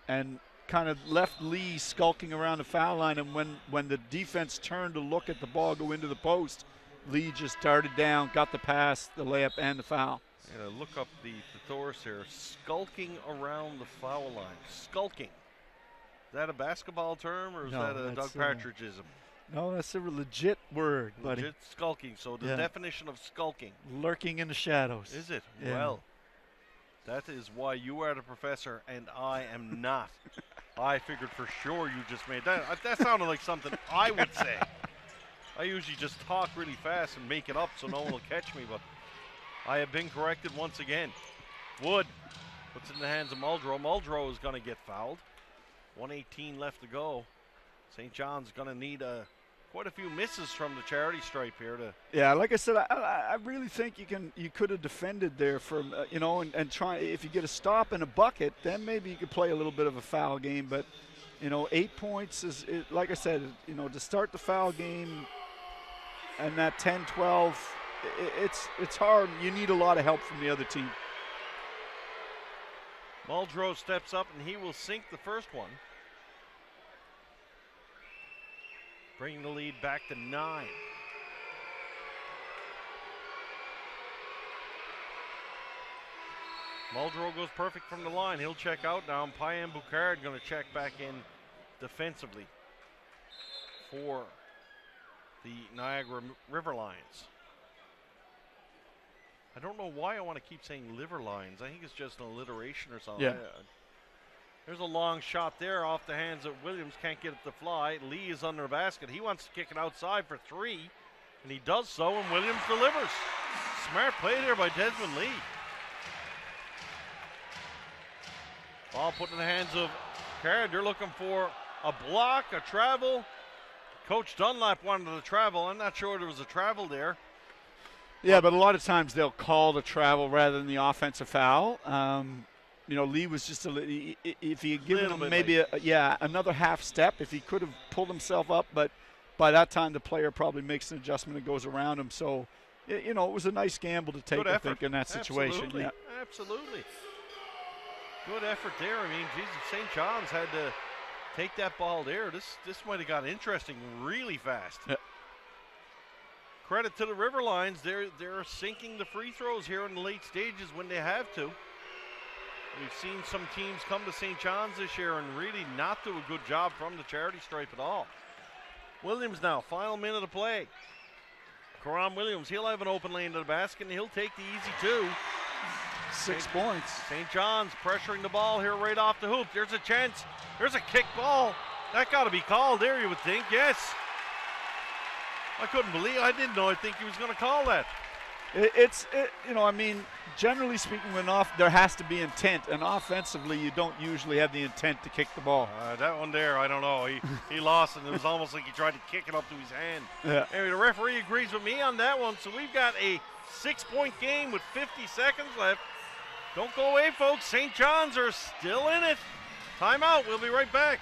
kind of left Lee skulking around the foul line. And when the defense turned to look at the ball go into the post, Lee just darted down, got the pass, the layup, and the foul. Yeah, look up the thesaurus here. Skulking around the foul line. Skulking. Is that a basketball term or is that a Doug Partridgeism? No, that's a legit word, buddy. Legit skulking. So the definition of skulking. Lurking in the shadows. Is it? Yeah. Well, that is why you are the professor and I am not. I figured for sure you just made that. That sounded like something I would say. I usually just talk really fast and make it up so no one will catch me, but I have been corrected once again. Wood puts it in the hands of Muldrow. Muldrow is going to get fouled. 1:18 left to go. St. John's going to need quite a few misses from the charity stripe here to. Yeah, like I said, I really think you could have defended there from and try. If you get a stop and a bucket, then maybe you could play a little bit of a foul game. But 8 points is like I said, to start the foul game. And that 10-12, it's hard. You need a lot of help from the other team. Muldrow steps up, and he will sink the first one. Bringing the lead back to 9. Muldrow goes perfect from the line. He'll check out now, and Payan Boucard going to check back in defensively for the Niagara River Lions. I don't know why I want to keep saying liver lines. I think it's just an alliteration or something. Yeah. There's a long shot there off the hands of Williams. Can't get it to fly. Lee is under the basket. He wants to kick it outside for 3, and he does so, and Williams delivers. Smart play there by Desmond Lee. Ball put in the hands of Card. They're looking for a block, a travel. Coach Dunlap wanted the travel. I'm not sure there was a travel there. Yeah, but a lot of times they'll call the travel rather than the offensive foul. Lee was just if he had given him maybe another half step, if he could have pulled himself up, but by that time the player probably makes an adjustment and goes around him. So, it was a nice gamble to take, I think, in that situation. Absolutely. Yeah. Absolutely. Good effort there. I mean, Jesus, St. John's had to take that ball there. This might have got interesting really fast. Yeah. Credit to the River Lions. They're sinking the free throws here in the late stages when they have to. We've seen some teams come to St. John's this year and really not do a good job from the charity stripe at all. Williams now, final minute of play. Karam Williams, he'll have an open lane to the basket and he'll take the easy 2. 6 points. St. John's pressuring the ball here right off the hoop. There's a chance. There's a kick ball. That got to be called there, you would think. Yes. I couldn't believe. I didn't know. I think he was going to call that. Generally speaking, there has to be intent, and offensively, you don't usually have the intent to kick the ball. That one there, I don't know. He lost, and it was almost like he tried to kick it up to his hand. Yeah. Anyway, the referee agrees with me on that one. So we've got a 6-point game with 50 seconds left. Don't go away, folks. St. John's are still in it. Timeout. We'll be right back.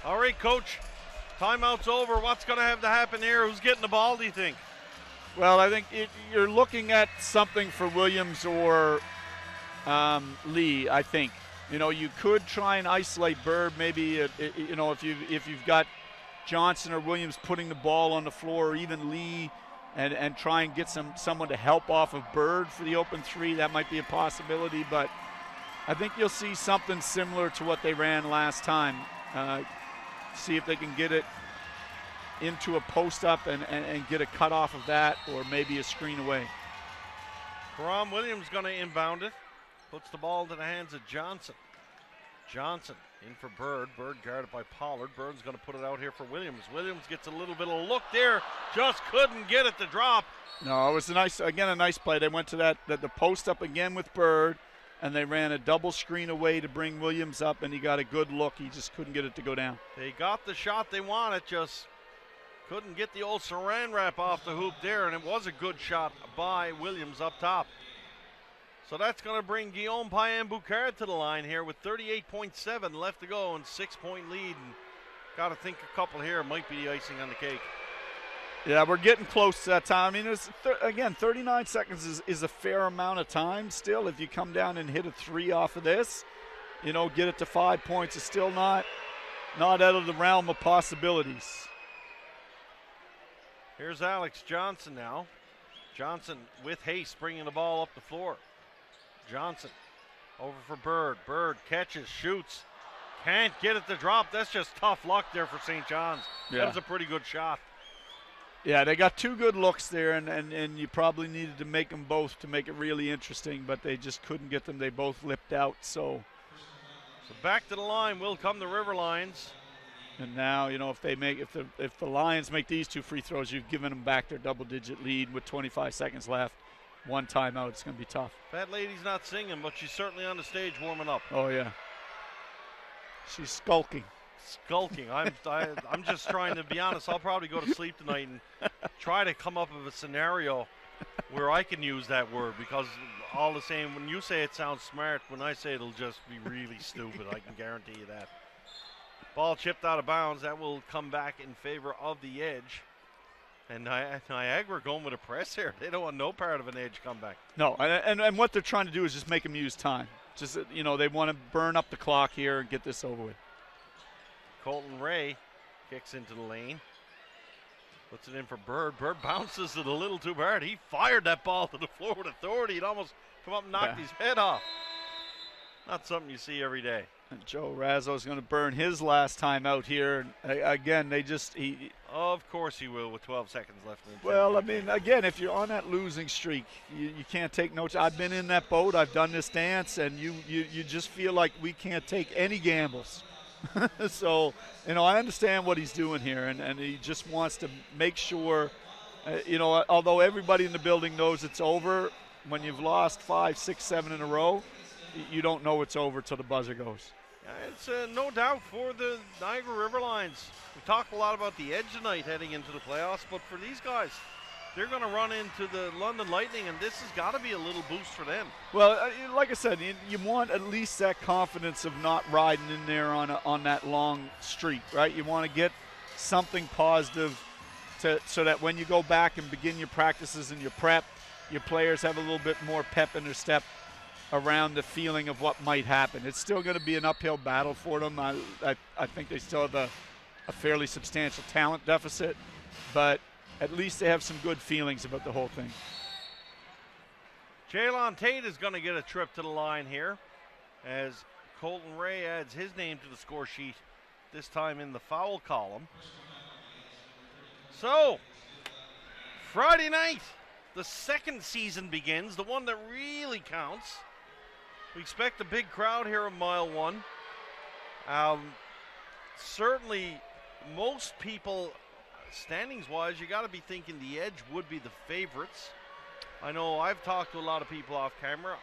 All right, Coach. Timeout's over. What's going to have to happen here? Who's getting the ball, do you think? Well, I think you're looking at something for Williams or Lee, I think. You could try and isolate Bird maybe, if you've got Johnson or Williams putting the ball on the floor, or even Lee and try and get someone to help off of Bird for the open three. That might be a possibility, but I think you'll see something similar to what they ran last time. See if they can get it into a post-up and get a cut off of that, or maybe a screen away. Karam Williams going to inbound it. Puts the ball into the hands of Johnson. Johnson in for Bird. Bird guarded by Pollard. Bird's going to put it out here for Williams. Williams gets a little bit of look there. Just couldn't get it to drop. No, it was a nice play. They went to the post-up again with Bird, and they ran a double screen away to bring Williams up, and he got a good look. He just couldn't get it to go down. They got the shot they wanted, just couldn't get the old saran wrap off the hoop there, and it was a good shot by Williams up top. So that's going to bring Guillaume Payen-Boucard to the line here with 38.7 left to go and 6-point lead. And got to think a couple here might be the icing on the cake. Yeah, we're getting close to that time. I mean, again, 39 seconds is a fair amount of time still. If you come down and hit a three off of this, get it to 5 points, it's still not out of the realm of possibilities. Here's Alex Johnson now. Johnson with haste bringing the ball up the floor. Johnson over for Bird. Bird catches, shoots. Can't get it to drop. That's just tough luck there for St. John's. Yeah. That was a pretty good shot. Yeah, they got two good looks there, and you probably needed to make them both to make it really interesting, but they just couldn't get them. They both lipped out. So back to the line will come the River Lions. And now, if the Lions make these two free throws, you've given them back their double-digit lead with 25 seconds left. One timeout, it's going to be tough. Fat Lady's not singing, but she's certainly on the stage warming up. Oh, yeah. She's skulking. Skulking. I'm just trying to be honest. I'll probably go to sleep tonight and try to come up with a scenario where I can use that word, because all the same, when you say it sounds smart, when I say it'll just be really stupid. I can guarantee you that. Ball chipped out of bounds. That will come back in favor of the Edge. And Niagara going with a press here. They don't want no part of an Edge comeback. No, and what they're trying to do is just make them use time. Just, they want to burn up the clock here and get this over with. Colton Ray kicks into the lane. Puts it in for Bird. Bird bounces it a little too hard. He fired that ball to the floor with authority. It almost come up and knocked his head off. Not something you see every day. And Joe Razzo is going to burn his last time out here. Again, of course he will with 12 seconds left. Well, I mean, again, if you're on that losing streak, you can't take no. I've been in that boat. I've done this dance, and you just feel like we can't take any gambles. So, I understand what he's doing here, and he just wants to make sure, although everybody in the building knows it's over, when you've lost 5, 6, 7 in a row, you don't know it's over till the buzzer goes. It's no doubt for the Niagara River Lions. We talked a lot about the Edge tonight heading into the playoffs, but for these guys, they're going to run into the London Lightning, and this has got to be a little boost for them. Well, like I said, you want at least that confidence of not riding in there on that long streak, right? You want to get something positive so that when you go back and begin your practices and your prep, your players have a little bit more pep in their step around the feeling of what might happen. It's still going to be an uphill battle for them. I think they still have a fairly substantial talent deficit, but at least they have some good feelings about the whole thing. Jaylon Tate is going to get a trip to the line here as Colton Ray adds his name to the score sheet, this time in the foul column. So, Friday night, the second season begins, the one that really counts. We expect a big crowd here at Mile 1. Certainly, most people, standings-wise, you got to be thinking the Edge would be the favorites. I know I've talked to a lot of people off camera.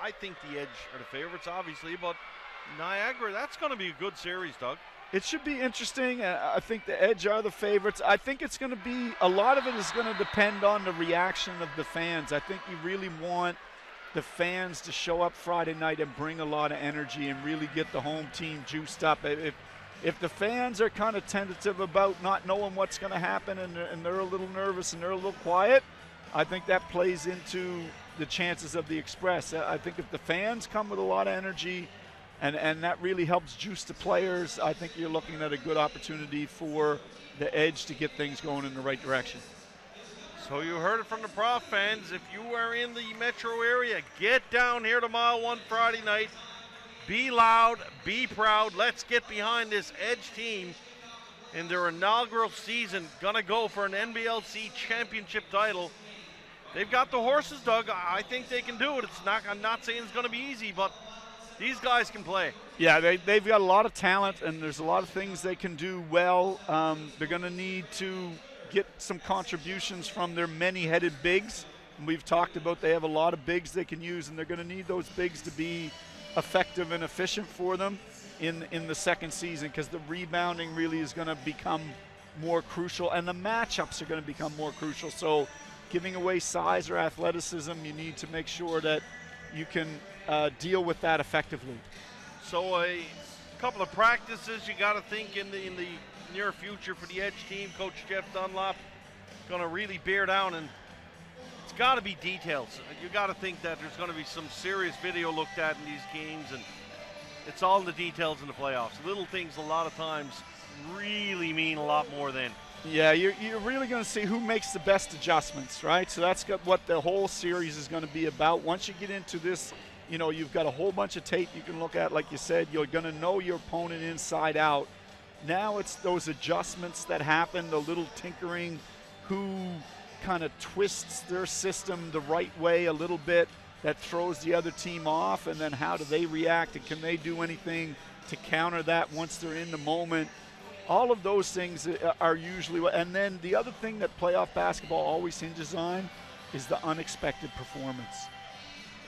I think the Edge are the favorites, obviously, but Niagara, that's going to be a good series, Doug. It should be interesting. I think the Edge are the favorites. I think it's going to be, a lot of it is going to depend on the reaction of the fans. I think you really want the fans to show up Friday night and bring a lot of energy and really get the home team juiced up. If the fans are kind of tentative about not knowing what's going to happen and they're a little nervous and they're a little quiet, I think that plays into the chances of the Express. I think if the fans come with a lot of energy and that really helps juice the players, I think you're looking at a good opportunity for the Edge to get things going in the right direction. So you heard it from the Prof fans. If you are in the metro area, get down here to Mile 1 Friday night. Be loud, be proud. Let's get behind this Edge team in their inaugural season. Gonna go for an NBLC championship title. They've got the horses, Doug. I think they can do it. I'm not saying it's gonna be easy, but these guys can play. Yeah, they've got a lot of talent, and there's a lot of things they can do well. They're gonna need to get some contributions from their many-headed bigs. We've talked about they have a lot of bigs they can use, and they're going to need those bigs to be effective and efficient for them in the second season, because the rebounding really is going to become more crucial, and the matchups are going to become more crucial. So giving away size or athleticism, you need to make sure that you can deal with that effectively. So a couple of practices you got to think in the near future for the Edge team. Coach Jeff Dunlop going to really bear down, and it's got to be details. You got to think that there's going to be some serious video looked at in these games, and it's all in the details in the playoffs. Little things a lot of times really mean a lot more than. Yeah, you're really going to see who makes the best adjustments, right? So that's what the whole series is going to be about. Once you get into this, you've got a whole bunch of tape you can look at. Like you said, you're going to know your opponent inside out. Now it's those adjustments that happen, the little tinkering, who kind of twists their system the right way a little bit that throws the other team off, and then how do they react, and can they do anything to counter that once they're in the moment. All of those things are usually – and then the other thing that playoff basketball always hinges on is the unexpected performance.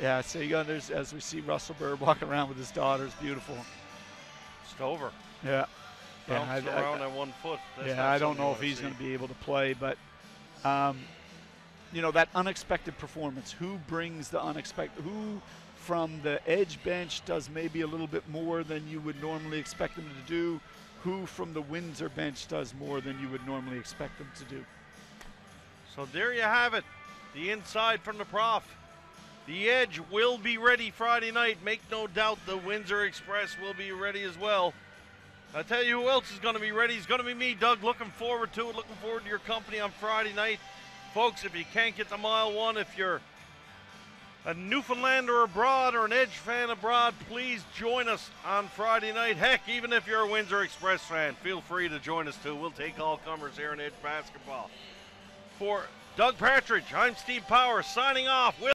Yeah, so as we see Russell Bird walking around with his daughter, it's beautiful. Stover. Yeah. Bounced around on 1 foot. I don't know if he's going to be able to play, but that unexpected performance. Who brings the unexpected? Who from the Edge bench does maybe a little bit more than you would normally expect them to do? Who from the Windsor bench does more than you would normally expect them to do? So there you have it. The inside from the Prof. The Edge will be ready Friday night. Make no doubt the Windsor Express will be ready as well. I'll tell you who else is going to be ready. It's going to be me, Doug. Looking forward to it. Looking forward to your company on Friday night. Folks, if you can't get to Mile 1, if you're a Newfoundlander abroad or an Edge fan abroad, please join us on Friday night. Heck, even if you're a Windsor Express fan, feel free to join us too. We'll take all comers here in Edge basketball. For Doug Partridge, I'm Steve Power signing off.